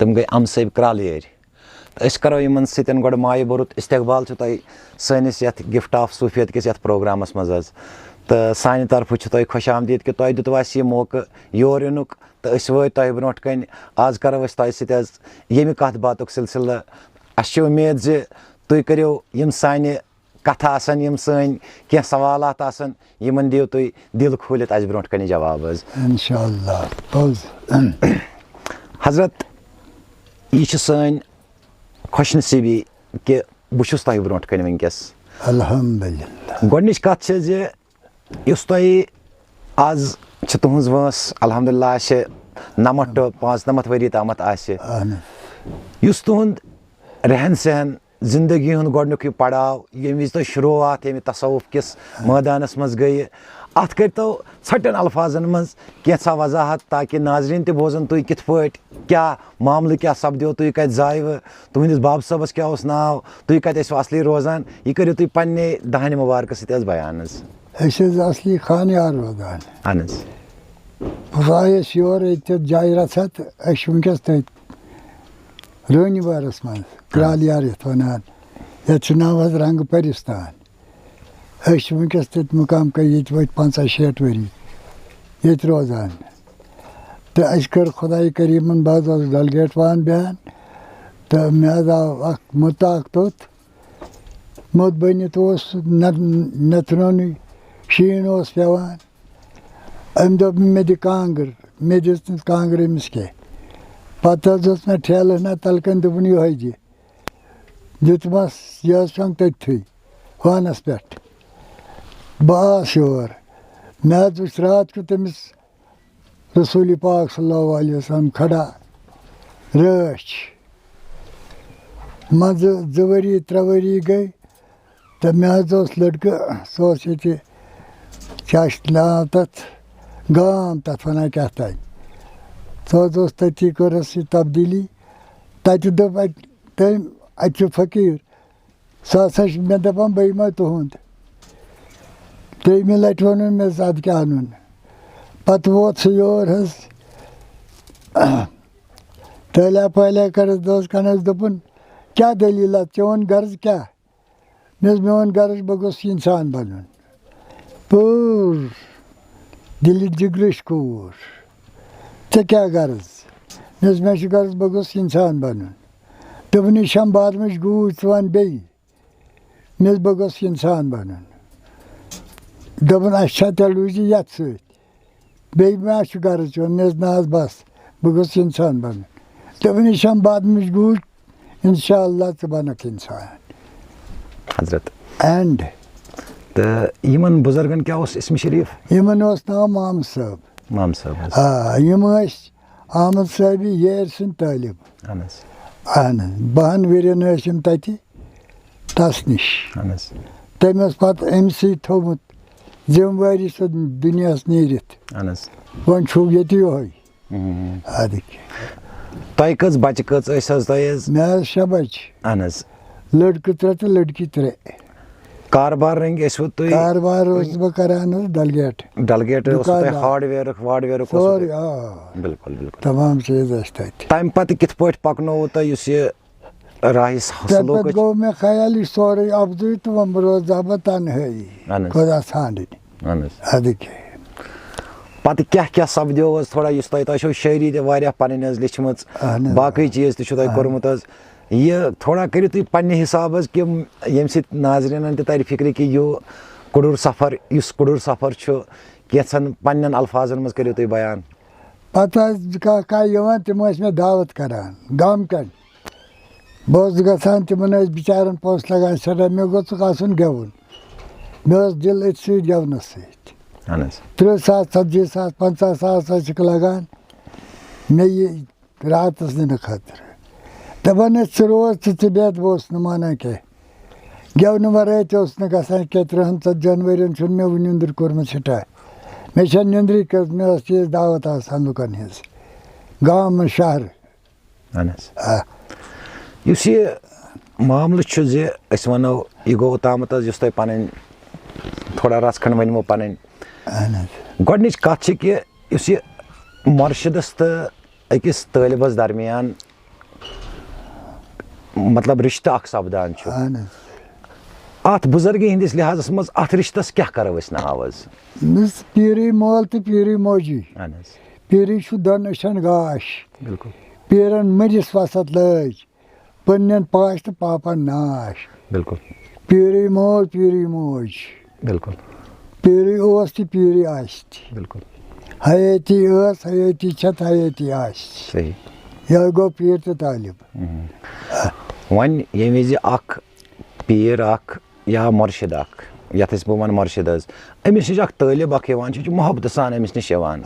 تِم گٔے اَمہٕ صٲب کرٛالیٲرۍ تہٕ أسۍ کَرو یِمن سۭتۍ گۄڈٕ مایہِ بوٚرُت استقبال چھُ تۄہہِ سٲنِس یَتھ گفٹ آف صوٗفیت کِس یَتھ پروگرامَس منٛز حظ تہٕ سانہِ طرفہٕ چھُ تۄہہِ خۄش آمدیٖد کہِ تۄہہِ دیُتوٕ اَسہِ یہِ موقعہٕ یور یِنُک تہٕ أسۍ وٲتۍ تۄہہِ برونٛٹھ کَنہِ آز کَرو أسۍ تۄہہِ سۭتۍ حظ ییٚمہِ کَتھ باتُک سِلسِلہٕ اَسہِ چھِ اُمید زِ تُہۍ کٔرِو یِم سانہِ کَتھٕ آسان یِم سٲنۍ کینٛہہ سوالات آسان یِمن دِیِو تُہۍ دِل کھوٗلِتھ اَسہِ برونٛٹھ کَنہِ جواب حظ اِنشاء اللہ حضرت یہِ چھِ سٲنۍ خۄش نصیٖبی کہِ بہٕ چھُس تۄہہِ برونٛٹھ کَنہِ وٕنکیٚس الحمدُاللہ گۄڈنِچ کَتھ چھِ زِ یُس تۄہہِ آز چھِ تُہٕنٛز وٲنٛس الحمدُاللہ آسہِ 90 ٹُو 95 ؤری تامَتھ آسہِ یُس تُہُنٛد رہن سہن زندگی ہُنٛد گۄڈنیُک یہِ پڑاو ییٚمہِ وِزِ تۄہہِ شروعات ییٚمہِ تصوُف کِس مٲدانَس منٛز گٔیہِ اَتھ کٔرۍتو ژھۄٹٮ۪ن الفاظن منٛز کینٛژھا وضاحت تاکہِ ناظریٖن تہِ بوزن تُہۍ کِتھ پٲٹھۍ کیٛاہ معاملہٕ کیٛاہ سپدیو تُہۍ کَتہِ زایوٕ تُہٕنٛدِس باب صٲبَس کیٛاہ اوس ناو تُہۍ کَتہِ ٲسوٕ اَصلی روزان یہِ کٔرِو تُہۍ پنٛنہِ دَہنہِ مُبارکہٕ سۭتۍ حظ بیان حظ أسۍ حظ اَصلی خانیار روزان اہن حظ بہٕ درٛایس یور ییٚتہِ جایہِ رژھا تہٕ أسۍ چھِ وٕنکٮ۪س تٔتھۍ رٲنی وارَس منٛز کرٛالیار یَتھ وَنان یَتھ چھُ ناو حظ رنٛگہٕ پٔرِستان أسۍ چھِ وٕنکٮ۪س تٔتھۍ مُقام کٔرۍ ییٚتہِ وٲتۍ 50-60 ؤری ییٚتہِ روزان تہٕ اَسہِ کٔر خۄدایہِ کریٖمن بہٕ حظ اوسُس ڈلگیٹ وان بیٚہن تہٕ مےٚ حظ آو اکھ مُدعا اکھ توٚت مُد بٔنِتھ اوس سُہ نٮ۪تھرونٕے شیٖن اوس پٮ۪وان أمۍ دوٚپ مےٚ دِ کانٛگٕر مےٚ دِژ نہٕ کانٛگٕر أمِس کینٛہہ پَتہٕ حظ اوس مےٚ ٹھیلہٕ ہنا تَلہٕ کَنۍ دوٚپُن یِہوٚے دِ دیُتمَس یہِ ٲس پٮ۪وان تٔتھٕے وانَس پٮ۪ٹھ بہٕ آس یور مےٚ حظ وٕچھ راتھ کیُتھ تٔمِس رسوٗلِ پاک صلی اللہ علیہ وسلم کھڑا رٲچھ منٛزٕ 2 ؤری 3 ؤری گٔے تہٕ مےٚ حظ اوس لٔڑکہٕ سُہ اوس ییٚتہِ کیٛاہ چھِ ناو تَتھ گام تَتھ وَنان کیٛاہ تانۍ سُہ حظ اوس تٔتھی کٔرٕس یہِ تبدیٖلی تَتہِ دوٚپ اَتہِ تٔمۍ اَتہِ چھُ فقیٖر سُہ ہسا چھُ مےٚ دَپان بہٕ یِمَے تُہُنٛد 3مہِ لَٹہِ ووٚنُن مےٚ زِ اَدٕ کیٛاہ اَنُن پَتہٕ ووت سُہ یور حظ تٲلیہ پٲلیہ کٔرِتھ دوستَن حظ دوٚپُن کیٛاہ دٔلیٖلہ چون غرض کیٛاہ مےٚ حظ میون غرض چھُ بہٕ گوٚژھُس اِنسان بَنُن پوٗر دِلہِ جِگرٕچ کوٗر ژےٚ کیٛاہ غرض مےٚ چھُ غرض بہٕ گوٚژھُس اِنسان بَنُن دوٚپُن یہِ چھَم بادمٕچ گوٗج ژٕ وَن بیٚیہِ مےٚ بہٕ گوٚژھُس اِنسان بَنُن دوٚپُن اَسہِ چھا تیٚلہِ روٗزِ یَتھ سۭتۍ بیٚیہِ ما چھُ غرض چون مےٚ نہ حظ بَس بہٕ گوٚژھُس اِنسان بَنُن دوٚپُن یہِ چھَم بادمٕچ گوٗج اِنشاء اللہ ژٕ بَنکھ اِنسان حضرت اینڈ تہٕ یِمن بُزرگن کیٛاہ اوس اِسمہِ شریٖف یِمن اوس ناو محمد صٲب محمد صٲب آ یِم ٲسۍ احمد صٲبہِ یٲرۍ سٕنٛدۍ طٲلب اہن حظ اہن حظ 12 ؤرین ٲسۍ یِم تَتہِ تَس نِش اہن حظ تٔمۍ اوس پَتہٕ أمۍسٕے تھوٚومُت ذِمہٕ وٲری سُہ دُنیاہَس نیٖرِتھ اہن حظ وۄنۍ چھُو ییٚتہِ یِہوٚے اَدٕ کیٛاہ تۄہہِ کٔژ بَچہِ کٔژ ٲسۍ حظ تۄہہِ حظ مےٚ حظ 6 بَچہِ اہن حظ لٔڑکہٕ 3 تہٕ لٔڑکی 3 کاربار رٔنٛگۍ ٲسوٕ تُہۍ کاربار اوسُس بہٕ کَران حظ ڈلگیٹ ڈلگیٹ اوسوٕ تۄہہِ ہاڈوِیرُک واڈوِیرُک سورُے آ بِلکُل بِلکُل تمام چیٖز ٲسۍ تَتہِ تَمہِ پَتہٕ کِتھ پٲٹھۍ پَکنووُ تۄہہِ یُس یہِ راہہِ تَمہِ پَتہٕ گوٚو مےٚ خیال یہِ سورُے اَفضٕے تہٕ وۄنۍ روزٕ ہا بہٕ تَنہٲیی خۄدا ژھانٛڈٕنۍ اہن حظ اَدٕ کیٛاہ پَتہٕ کیٛاہ کیٛاہ سپدیو حظ تھوڑا یُس تۄہہِ چھو شٲعری تہِ واریاہ پَنٕنۍ حظ لیٚچھمٕژ باقٕے چیٖز تہِ چھُو تۄہہِ کوٚرمُت حظ یہِ تھوڑا کٔرِو تُہۍ پنٛنہِ حِساب حظ کہِ ییٚمہِ سۭتۍ ناظریٖنَن تہِ تَرِ فِکرِ کہِ یہِ کوٚڈُر سفر یُس کوٚڈُر سفر چھُ کینٛژھن پنٛنٮ۪ن الفاظن منٛز کٔرِو تُہۍ بیان پَتہٕ ٲسۍ کانٛہہ یِوان تِم ٲسۍ مےٚ دعوت کَران گامکٮ۪ن بہٕ اوسُس گژھان تِمن ٲسۍ بِچارَن پونٛسہٕ لگان سٮ۪ٹھاہ مےٚ گوٚژھُکھ آسُن گٮ۪وُن مےٚ اوس دِل أتھۍ سۭتۍ گٮ۪ونَس سۭتۍ اہن حظ 30 ساس 40 ساس 50 ساس ٲسِکھ لگان مےٚ یہِ راتَس نِنہٕ خٲطرٕ دَپان ٲسۍ ژٕ روز ژٕ بیٚہہ بہٕ اوسُس نہٕ مانان کینٛہہ گٮ۪ونہٕ وَرٲے تہِ اوس نہٕ گژھان کینٛہہ 30-40 ؤرین چھُنہٕ مےٚ وٕنہِ نیُنٛدٕر کوٚرمُت سِٹاٹ مےٚ چھَنہٕ نیُنٛدرٕے کٔرمٕژ مےٚ ٲس تیٖژ دعوت آسان لُکَن ہِنٛز گام منٛز شہرٕ اہن حظ یُس یہِ معاملہٕ چھُ زِ أسۍ وَنو یہِ گوٚو اوٚتامَتھ حظ یُس تۄہہِ پَنٕنۍ تھوڑا رَژھ کھنٛڈ ؤنۍمو پَنٕنۍ اہن حظ گۄڈنِچ کَتھ چھِ کہِ یُس یہِ مۄرشِدَس تہٕ أکِس طٲلبَس درمیان مطلب رشتہٕ اکھ سپدان چھُ اتھ بُزرگی ہٕنٛدِس لحاظس منٛز اتھ رشتس کیٛاہ کرو أسۍ ناو حظ؟ پیٖرٕے مول تہٕ پیٖرٕے موجی. اہن حظ. پیٖرٕے چھُ دۄن أچھن گاش. بِلکُل. پیٖرن مٔرِس وسط لٲج پننٮ۪ن پاش تہٕ پاپن ناش. بِلکُل. پیٖرٕے مول پیٖرٕے موج. بِلکُل. پیٖرٕے اوس تہٕ پیٖرٕے آسہِ تہِ. بِلکُل. حیٲتی ٲس حیٲتی چھِ تہٕ حیٲتی آسہِ. صحیح. یہِ گوٚو پیٖر تہٕ طالب. وۄنۍ ییٚمہِ وِزِ اکھ پیٖر اکھ یا مُرشِد اکھ یتھ أسۍ بہٕ وَنہٕ مُرشِد حظ أمِس نِش اکھ طٲلب اکھ یِوان چھُ یہِ چھُ محبتہٕ سان أمِس نِش یِوان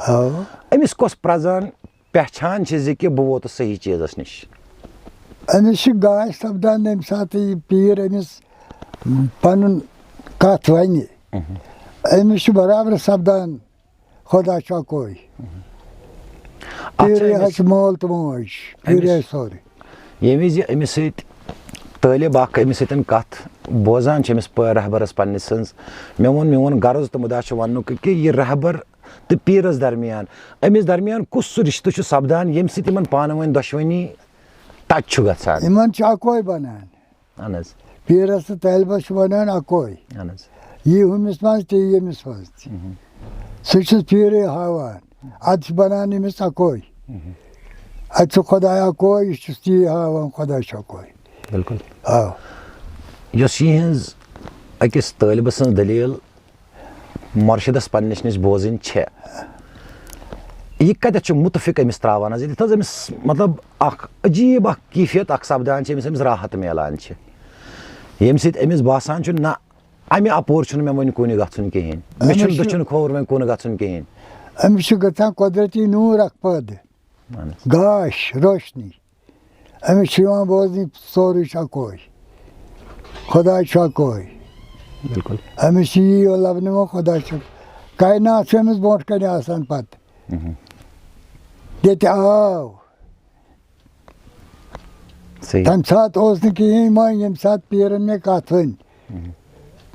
أمِس کۄس پرٛزان پہچان چھِ زِ کہِ بہٕ ووتُس صحیح چیٖزس نِش؟ أمِس چھِ گاش سپدان ییٚمہِ ساتہٕ یہِ پیٖر أمِس پنُن کتھ ونہِ أمِس چھُ برابر سپدان خۄدا چھُ اکوے. پیٖرٕے حظ چھُ مول تہٕ موج. پیٖرٕے حظ سورُے. ییٚمہِ وِزِ أمِس سۭتۍ طٲلب اکھ أمِس سۭتۍ کتھ بوزان چھِ أمِس رہبرس پننِس سٕنٛز مےٚ ووٚن میون غرض تہٕ مُدا چھُ وننُک کہِ یہِ رہبر تہٕ پیٖرس درمیان أمِس درمیان کُس سُہ رشتہٕ چھُ سپدان ییٚمہِ سۭتۍ یِمن پانہٕ ؤنۍ دۄشوٕنی ٹچ چھُ گژھان؟ یِمن چھُ اکوے بنان. اہن حظ. پیٖرس تہٕ طٲلبس چھُ بنان اکوے. اہن حظ. یی ہُمِس منٛز تہِ ییٚمِس منٛز تہِ. سُہ چھُس پیٖرٕے ہاوان ادٕ چھُ بنان أمِس اکوے. اتہِ چھُ خۄداے اکوے یہِ چھُس تی ہاوان خۄدا چھُ اکوے. بِلکُل. آ یۄس یِہٕنٛز أکِس طٲلبہٕ سٕنٛز دٔلیٖل مُرشِدس پننِس نِش بوزٕنۍ چھےٚ یہِ کتٮ۪تھ چھُ مُتفِق أمِس تراوان حظ ییٚتہِ حظ أمِس مطلب اکھ عجیٖب اکھ کیفیت اکھ سپدان چھِ أمِس راحت میلان چھِ ییٚمہِ سۭتۍ أمِس باسان چھُ نہ امہِ اپور چھُنہٕ مےٚ وۄنۍ کُنہِ گژھُن کِہینۍ مےٚ چھُنہٕ دٔچھُن کھووُر وۄنۍ کُن گژھُن کِہینۍ. أمِس چھُ گژھان قۄدرٔتی نوٗر اکھ پٲدٕ گاش روشنی. أمِس چھُ یِوان بوزنہٕ سورُے چھُ اکوے خۄدا چھُ اکوے. بِلکُل. أمِس چھُ یی یوت لبنہٕ یِوان خۄدا چھُ کاینات چھُ أمِس برونٛٹھ کنہِ آسان پتہٕ ییٚتہِ آو تمہِ ساتہٕ اوس نہٕ کِہینۍ وۄنۍ ییٚمہِ ساتہٕ پیٖرن مےٚ کتھ ؤنۍ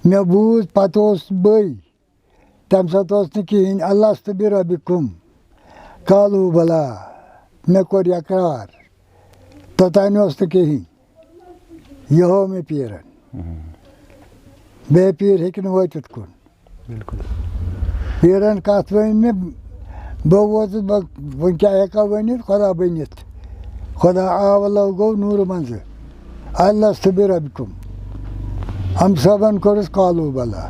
مےٚ بوٗز پتہٕ اوس بٕے تمہِ ساتہٕ اوس نہٕ کِہینۍ اللہُ بربکُم قالوٗ بلا مےٚ کوٚر یقرار توٚتانۍ اوس نہٕ کِہینۍ یہِ ہوو مےٚ پیٖرن. بیٚیہِ پیٖر ہیٚکہِ نہٕ وٲتِتھ کُن. پیٖرن کتھ ؤنۍ مےٚ بہٕ ووتُس وۄنۍ کیٛاہ ہٮ۪کو ؤنِتھ خۄدا بٔنِتھ خۄدا آو لو گوٚو نوٗرٕ منٛزٕ اللہُ بربکُم ہم صٲبن کوٚرُس قالوٗ بلا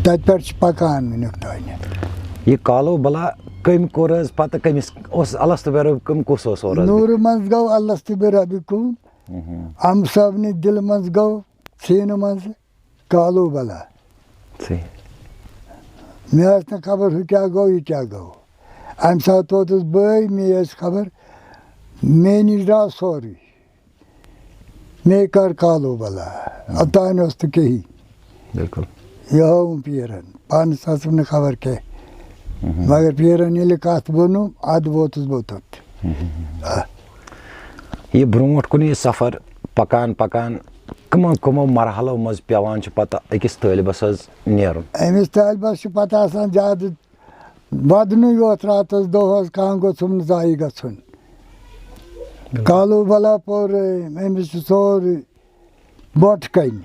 تتہِ پٮ۪ٹھ چھِ پکان وُنیُک تانۍ. یہِ قالوٗ بلا کٔمۍ کوٚر حظ پتہٕ کٔمِس اوس اللہُ بربکُم کُس اوس اورٕ؟ نوٗرٕ منٛز گوٚو اللہُ بربکُم اَمہٕ صٲبنہِ دِلہٕ منٛز گوٚو سیٖنہٕ منٛزٕ قالوٗ بلا. مےٚ ٲس نہٕ خبر ہُہ کیٛاہ گوٚو یہِ کیٛاہ گوٚو امہِ ساتہٕ ووتُس بٕے مےٚ ٲس خبر مے نِش درٛاو سورُے مے کٔر قالوٗ بلا اوٚتانۍ اوس نہٕ کِہیٖنۍ. بِلکُل. یہِ ہووُم پیٖرن پانس ٲسٕم نہٕ خبر کینٛہہ مگر پیٖرن ییٚلہِ کتھ ووٚنُم ادٕ ووتُس بہٕ توٚت. یہِ برونٛٹھ کُن یہِ سفر پکان پکان کٕمو مرحلو منٛز پیٚوان چھُ پتہٕ أکِس طٲلبس حظ نیرُن؟ أمِس طٲلبس چھُ پتہٕ آسان زیادٕ ودنُے یوت راتس دۄہس کانٛہہ گوٚژھُم نہٕ ضایہِ گژھُن. قالوٗ بلا پوٚر أمِس چھُ سورُے برونٛٹھٕ کنہِ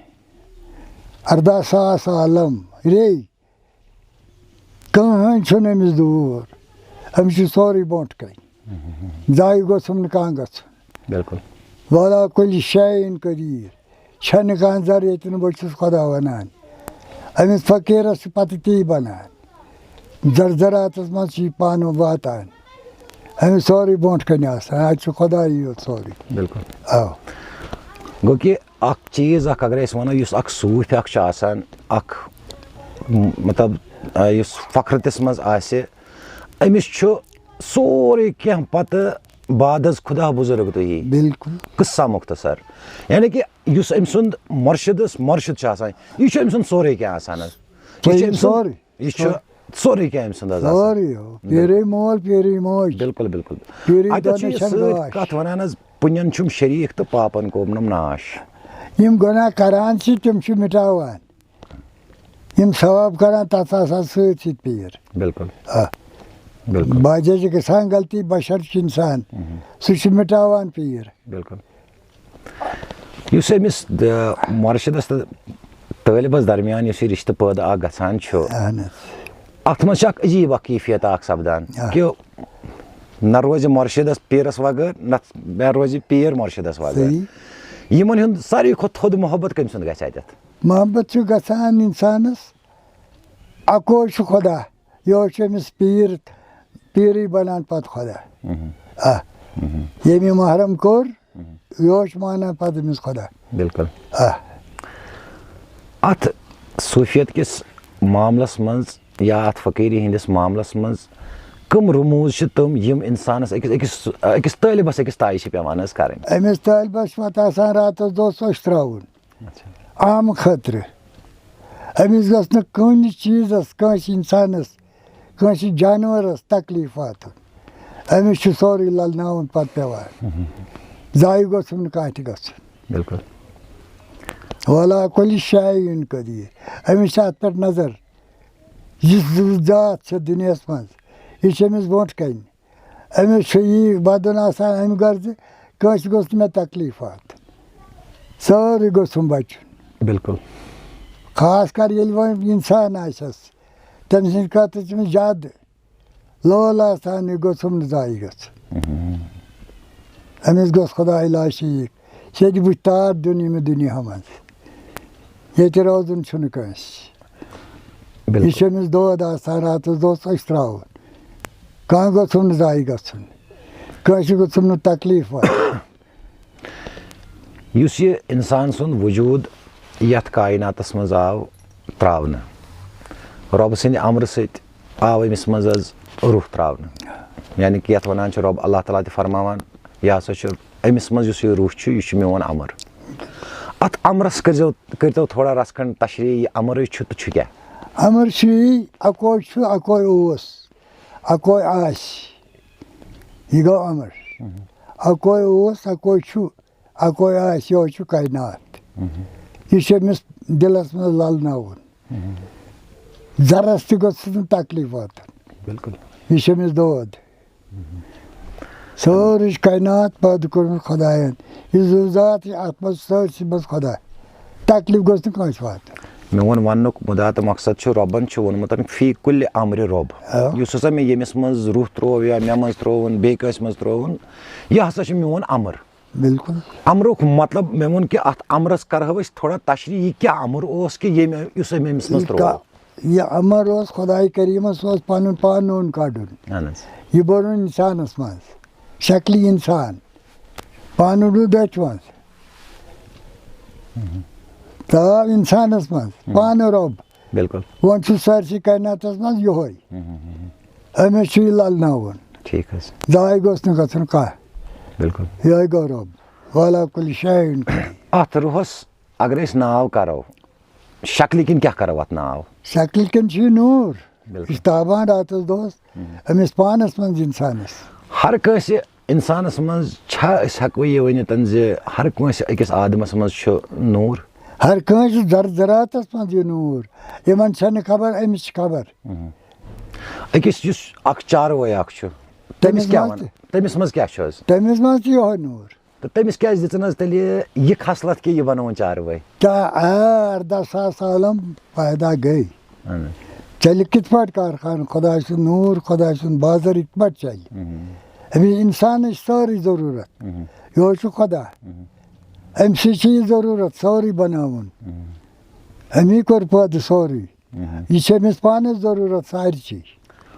18,000 عالم ریٚیہِ کٕہٕنۍ چھُنہٕ أمِس دوٗر أمِس چھُ سورُے برونٛٹھٕ کنہِ ضایہِ گوٚژھُم نہٕ کانٛہہ گژھُن. بِلکُل. والا کُلہِ شاین قدیٖر چھنہٕ کانٛہہ زر ییٚتہِ نہٕ بہٕ چھُس خۄدا ونان. أمِس فقیٖرس چھُ پتہٕ تی بنان زرزراتس منٛز چھُ یہِ پانہٕ واتان أمِس سورُے برونٛٹھ کنہِ آسان اتہِ چھُ خۄدایی یوت سورُے. بِلکُل. آ گوٚو کہِ اکھ چیٖز اکھ اگر أسۍ ونو یُس اکھ صوٗفۍ اکھ چھُ آسان اکھ مطلب یُس فخرتس منٛز آسہِ أمِس چھُ سورُے کینٛہہ پتہٕ بعد حظ خُدا بُزرگ تُہی. بِلکُل. قصہ مختصر یعنی کہِ یُس أمۍ سُنٛد مُرشِد چھُ آسان یہِ چھُ أمۍ سُنٛد سورُے کینٛہہ آسان حظ سورُے یہِ چھُ سورُے کینٛہہ أمۍ سُنٛد حظ سورُے پیٖرٕے مول پیٖرٕے موج. بِلکُل بِلکُل. اَتٮ۪تھ چھُ یہِ سۭتۍ کتھ ونان حظ پُنٮ۪ن چھُم شریٖک تہٕ پاپن کوٚرنم ناش. یِم گۄناہ کران چھِ تِم چھِ مٹاوان یِم ثواب کران تتھ آسان سۭتۍ سۭتۍ پیٖر. بِلکُل. باجے چھِ گژھان غلطی بشر چھُ انسان سُہ چھُ مٹاوان پیٖر. بِلکُل. یُس أمِس مۄرشِدس تہٕ طٲلبس درمیان یُس یہِ رِشتہٕ پٲدٕ اکھ گژھان چھُ اتھ منٛز چھِ اکھ عجیٖب اکھ کیفیت اکھ سپدان کہِ نہ روزِ مۄرشِدس پیٖرس وغٲر نہ روزِ پیٖر مۄرشِدس وغٲر یِمن ہُنٛد ساروی کھۄتہٕ تھوٚد محبت کٔمۍ سُنٛد گژھِ اتٮ۪تھ؟ محبت چھُ گژھان انسانس اکوے چھُ خۄدا یہوے چھُ أمِس پیٖرٕے بنان پتہٕ خۄدا ییٚمہِ محرم کوٚر یہوے چھُ مانان پتہٕ أمِس خۄدا. بِلکُل. اتھ صوٗفیت کِس معاملس منٛز یا اتھ فقیٖری ہٕنٛدِس معاملس منٛز کٕم رموٗز چھِ تِم یِم انسانس أکِس طٲلبس أکِس تایہِ چھِ پیٚوان حظ کرٕنۍ؟ أمِس طٲلبس چھُ پتہٕ آسان راتس دۄہ ژوٚش ترٛاوُن عامہٕ خٲطرٕ. أمِس گٔژھ نہٕ کُنہِ چیٖزس کٲنٛسہِ انسانس کٲنٛسہِ جانورس تکلیٖف واتُن. أمِس چھُ سورُے للناوُن پتہٕ پیٚوان. ضایہِ گوٚژھُم نہٕ کانٛہہ تہِ گژھُن. بِلکُل. ولا کُلہِ شایِن قدیٖر. أمِس چھِ اتھ پٮ۪ٹھ نظر یُس ذات چھِ دُنیاہس منٛز یہِ چھِ أمِس برونٛٹھ کنہِ. أمِس چھُ یی ودُن آسان امہِ غرضہٕ کٲنٛسہِ گوٚژھ نہٕ مےٚ تکلیٖف واتُن سورُے گوٚژھُم بچُن. بِلکُل. خاص کر ییٚلہِ وۄنۍ انسان آسٮ۪س تٔمۍ سٕنٛدِ خٲطرٕ چھِ أمِس زیادٕ لول آسان یہِ گوٚژھُم نہٕ ضایہِ گژھُن. أمِس گوٚژھ خۄداے لاشیٖک ییٚتہِ بٕتھِ تار دیُن ییٚمہِ دُنیاہس منٛز ییٚتہِ روزُن چھُنہٕ کٲنٛسہِ. یہِ چھُ أمِس دۄد آسان راتس دۄہ ژوٚش ترٛاوُن. کانٛہہ گوٚژھُم نہٕ ضایہِ گژھُن کٲنٛسہِ گوٚژھُم نہٕ تکلیٖف واتُن. یُس یہِ انسان سُنٛد وجوٗد یتھ کایناتس منٛز آو ترٛاونہٕ رۄبہٕ سٕنٛدِ امرٕ سۭتۍ آو أمِس منٛز حظ روح ترٛاونہٕ یعنی کہِ یتھ ونان چھِ رۄب اللہ تعالیٰ تہِ فرماوان یہِ ہسا چھُ أمِس منٛز یُس یہِ روح چھُ یہِ چھُ میون امر. اتھ امرس کٔرۍتو تھوڑا رژھ کھنٛڈ تشریح یہِ امرٕے چھُ تہٕ چھُ کیٛاہ؟ امر چھُ یی اکوے چھُ اکوے اوس اکوے آسہِ یہِ گوٚو امر. اکوے اوس اکوے چھُ اکوے آسہِ یہوے چھُ کاینات. یہِ چھُ أمِس دِلس منٛز للناوُن ذرس تہِ گوٚژھُس نہٕ تکلیٖف واتُن. بِلکُل. یہِ چھُ أمِس دود. سورُے چھُ کاینات پٲدٕ کوٚرمُت خۄداین یہِ زُو ذات چھِ اتھ منٛز سٲرسٕے منٛز خۄدا تکلیٖف گوٚژھ نہٕ کٲنٛسہِ واتُن. میون وننُک مُدا تہٕ مقصد چھُ رۄبن چھُ ووٚنمُت فی کُلہِ امرِ رۄب یُس ہسا مےٚ ییٚمِس منٛز روح ترٛوو یا مےٚ منٛز ترٛووُن بیٚیہِ کٲنٛسہِ منٛز ترٛووُن یہِ ہسا چھُ میون امر. بِلکُل. امرُک مطلب مےٚ ووٚن کہِ اتھ امرس کرہو أسۍ تھوڑا تشریح یہِ کیٛاہ امر اوس کہِ یُس أمِس منٛز ترٛوو؟ یہِ امر اوس خۄداے کریٖمس اوس پنُن پان نوٚن کڑُن. یہِ بوٚرُن انسانس منٛز شکلہِ انسان پانہٕ روٗد أتھۍ منٛز تہٕ آو انسانس منٛز پانہٕ رۄب. بِلکُل. وۄنۍ چھُ سٲرسٕے کایناتس منٛز یہوے أمِس چھُ یہِ للناوُن. ٹھیٖک حظ. ضایہِ گوٚژھ نہٕ گژھُن کانٛہہ. بِلکُل. یہوے گوٚو رۄب. والا کُلہِ شایِن. اتھ روحس اگر أسۍ ناو کرو شکلہِ کِنۍ کیٛاہ کرو اتھ ناو؟ شکلہِ کِنۍ چھُ یہِ نوٗر یہِ چھُ تابان راتس دۄہس أمِس پانس منٛز انسانس. ہر کٲنٛسہِ انسانس منٛز چھا أسۍ ہٮ۪کو یہِ ؤنِتھ زِ ہر کٲنٛسہِ أکِس آدمس منٛز چھُ نوٗر؟ ہر کٲنٛسہِ زراتس منٛز یہِ نوٗر یِمن چھنہٕ خبر أمِس چھِ خبر. أکِس یُس اکھ چاروٲے اکھ چھُ تٔمِس منٛز کیٛاہ چھُ حظ؟ تٔمِس منٛز تہِ یہوے نوٗر. تہٕ تٔمِس کیٛازِ دِژٕن حظ تیٚلہِ یہِ خصلت کہِ یہِ بنووُن چاروٲے؟ کیٛاہ 18,000 عالم پیدا گٔے چلہِ کِتھ پٲٹھۍ کارخانہٕ خۄداے سُنٛد نوٗر خۄداے سُنٛد بازر یِتھ پٲٹھۍ چلہِ أمِس انسانٕچ سٲرٕے ضروٗرت یہوے چھُ خۄدا. أمۍ سٕے چھِ یہِ ضروٗرت سورُے بناوُن أمی کوٚر پٲدٕ سورُے یہِ چھِ أمِس پانس ضروٗرت سارچی.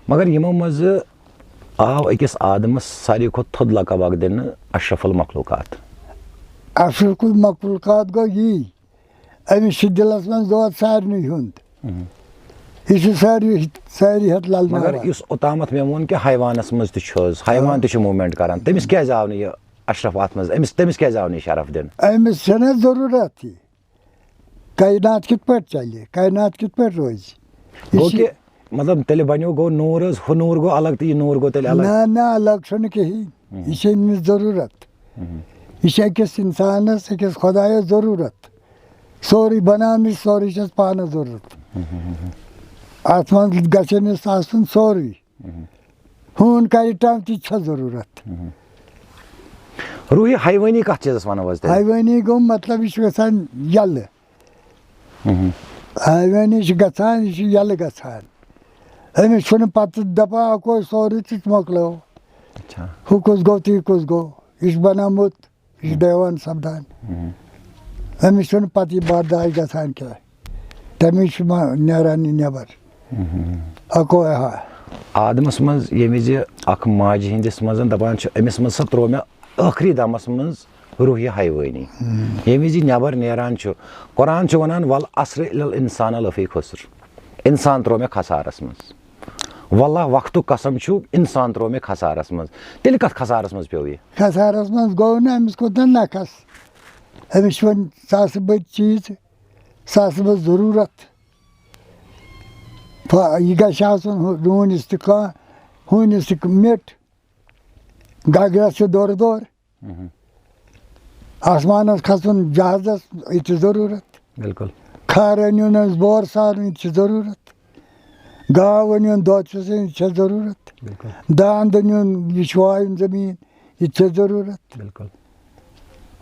مگر یِمو منٛزٕ آو أکِس آدمس ساروی کھۄتہٕ تھوٚد لقب اکھ دِنہٕ اشرف المخلوقات. اشرف المخلوقات گوٚو یی أمِس چھُ دِلس منٛز دود سارنٕے ہُنٛد یہِ چھُ سٲری ہٮ۪تھ للناوان. مگر یُس اوٚتامتھ مےٚ ووٚن کہِ حیوانس منٛز تہِ چھُ حظ حیوان تہِ چھُ موٗمینٹ کران تٔمِس کیٛازِ آو نہٕ یہِ اشرف اتھ منٛز تٔمِس کیٛازِ آو نہٕ یہِ شرف دِنہٕ؟ أمِس چھَنہٕ ضروٗرت یہِ کاینات کِتھ پٲٹھۍ چلہِ کاینات کِتھ پٲٹھۍ روزِ. گوٚو کہِ مطلب تیٚلہِ بنیو گوٚو نوٗر حظ ہُہ نوٗر گوٚو الگ تہٕ یہِ نوٗر گوٚو تیٚلہِ الگ؟ نہ الگ چھُنہٕ کِہیٖنۍ یہِ چھِ أمِس ضروٗرت یہِ چھِ أکِس انسانس أکِس خۄدایس ضروٗرت سورُے بناونٕچ سورُے چھس پانس ضروٗرت. اتھ منٛز گژھِ أمِس آسُن سورُے ہوٗن کرِ ٹم تہِ چھس ضروٗرت. روحی حیوٲنی کَتھ چیٖزَس وَنو حظ تیٚلہِ؟ حیوٲنی گوٚو مطلب یہِ چھُ گژھان یَلہٕ حیوٲنی چھُ گژھان یہِ چھُ یَلہٕ گژھان أمِس چھُنہٕ پَتہٕ دَپان اَکوے سورُے تہِ مۄکلو ہُہ کُس گوٚو تہٕ یہِ کُس گوٚو یہِ چھُ بَنومُت یہِ چھُ دیوان سَپدان أمِس چھُنہٕ پَتہٕ یہِ برداش گژھان کینٛہہ تَمہِ چھُ نیران یہِ نٮ۪بر اَکوے ہا آدمَس منٛز ییٚمہِ وِزِ اکھ ماجہِ ہِنٛدِس منٛز دَپان چھُ أمِس منٛز سا ترٛوو مےٚ ٲخری دَمَس منٛز روحی حیوٲنی ییٚمہِ وِزِ یہِ نٮ۪بر نیران چھُ قرآن چھُ وَنان وَل اَصرِ اِنسانَ لفی خُسر اِنسان ترٛوو مےٚ خسارَس منٛز واللہ وقتُک قسم چھُ اِنسان ترٛوو مےٚ خسارَس منٛز تیٚلہِ کَتھ خسارَس منٛز پیوٚو یہِ خسارَس منٛز گوٚو نہٕ أمِس کوٚت نہٕ نَکھس أمِس چھُ وۄنۍ ساسہٕ بٔدۍ چیٖز ساسہٕ بٔدۍ ضروٗرت یہِ گژھِ آسُن ڈوٗنِس تہِ کانٛہہ ہوٗنِس تہِ مِٹ گگرس چھُ دورٕ دور آسمانس کھسُن جہازس یہِ تہِ ضروٗرت بِلکُل کھر أنِوُن حظ بور سارُن یہِ تہِ چھُ ضروٗرت گاو أنِوُن دۄد چھُس یہِ تہِ چھِ ضروٗرت دانٛد أنِوُن یہِ چھُ وایُن زٔمیٖن یہِ تہِ چھِ ضروٗرت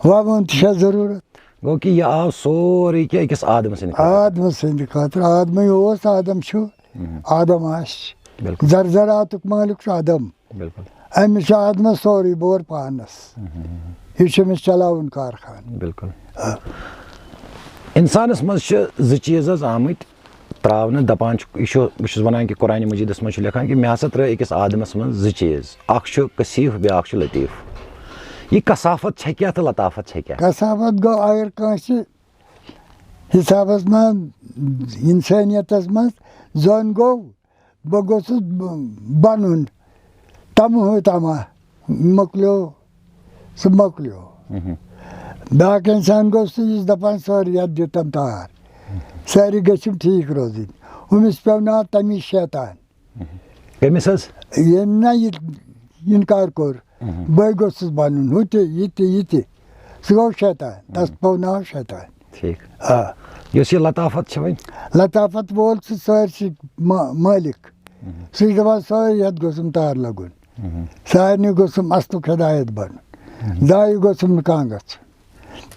وَوُن تہِ چھےٚ ضروٗرت گوٚو کہِ یہِ آو سورُے کینٛہہ أکِس آدمہٕ سٕنٛدِ آدمہٕ سٕنٛدِ خٲطرٕ آدمٕے اوس آدم چھُ آدم آسہِ زرزراتُک مٲلِک چھُ آدم أمِس چھُ آدمس سورُے بور پانس یہِ چھُ أمِس چلاوُن کارخان بِلکُل اِنسانس منٛز چھِ زٕ چیٖز حظ آمٕتۍ ترٛاونہٕ دَپان چھُ یہِ چھُ بہٕ چھُس وَنان کہِ قرآنِ مجیٖدس منٛز چھُ لیکھان کہِ مےٚ ہسا ترٛٲے أکِس آدمس منٛز زٕ چیٖز اکھ چھُ کثیٖف بیٛاکھ چھُ لطیٖف یہِ کثافت چھےٚ کیٛاہ تہٕ لطافت چھےٚ کیٛاہ کثافت گوٚو اگر کٲنٛسہِ حِسابس منٛز اِنسٲنیتس منٛز زوٚن گوٚو بہٕ گوٚژھُس بنُن تمہٕ تما مۄکلیو سُہ مۄکلیو بیٛاکھ اِنسان گوٚو سُہ یُس دپان سٲری یتھ دِتم تار سٲری گٔژھِم ٹھیٖک روزٕنۍ ہُمِس پیٚوناو تمی شیطان کٔمِس حظ ییٚمۍ نہ یہِ اِنکار کوٚر بٔے گوٚژھُس بنُن ہُہ تہِ یہِ تہِ یہِ تہِ سُہ گوٚو شیطان تس پیٚوناو شیطان ٹھیٖک یۄس یہِ لطافت چھِ وۄنۍ لطافت وول سُہ سٲرسٕے مٲلِک سُہ چھُ دپان سٲری یتھ گوٚژھُم تار لگُن سارنٕے گوٚژھُم اصلُک ہدایت بنُن ضایہِ گوٚژھُم نہٕ کانٛہہ گژھُن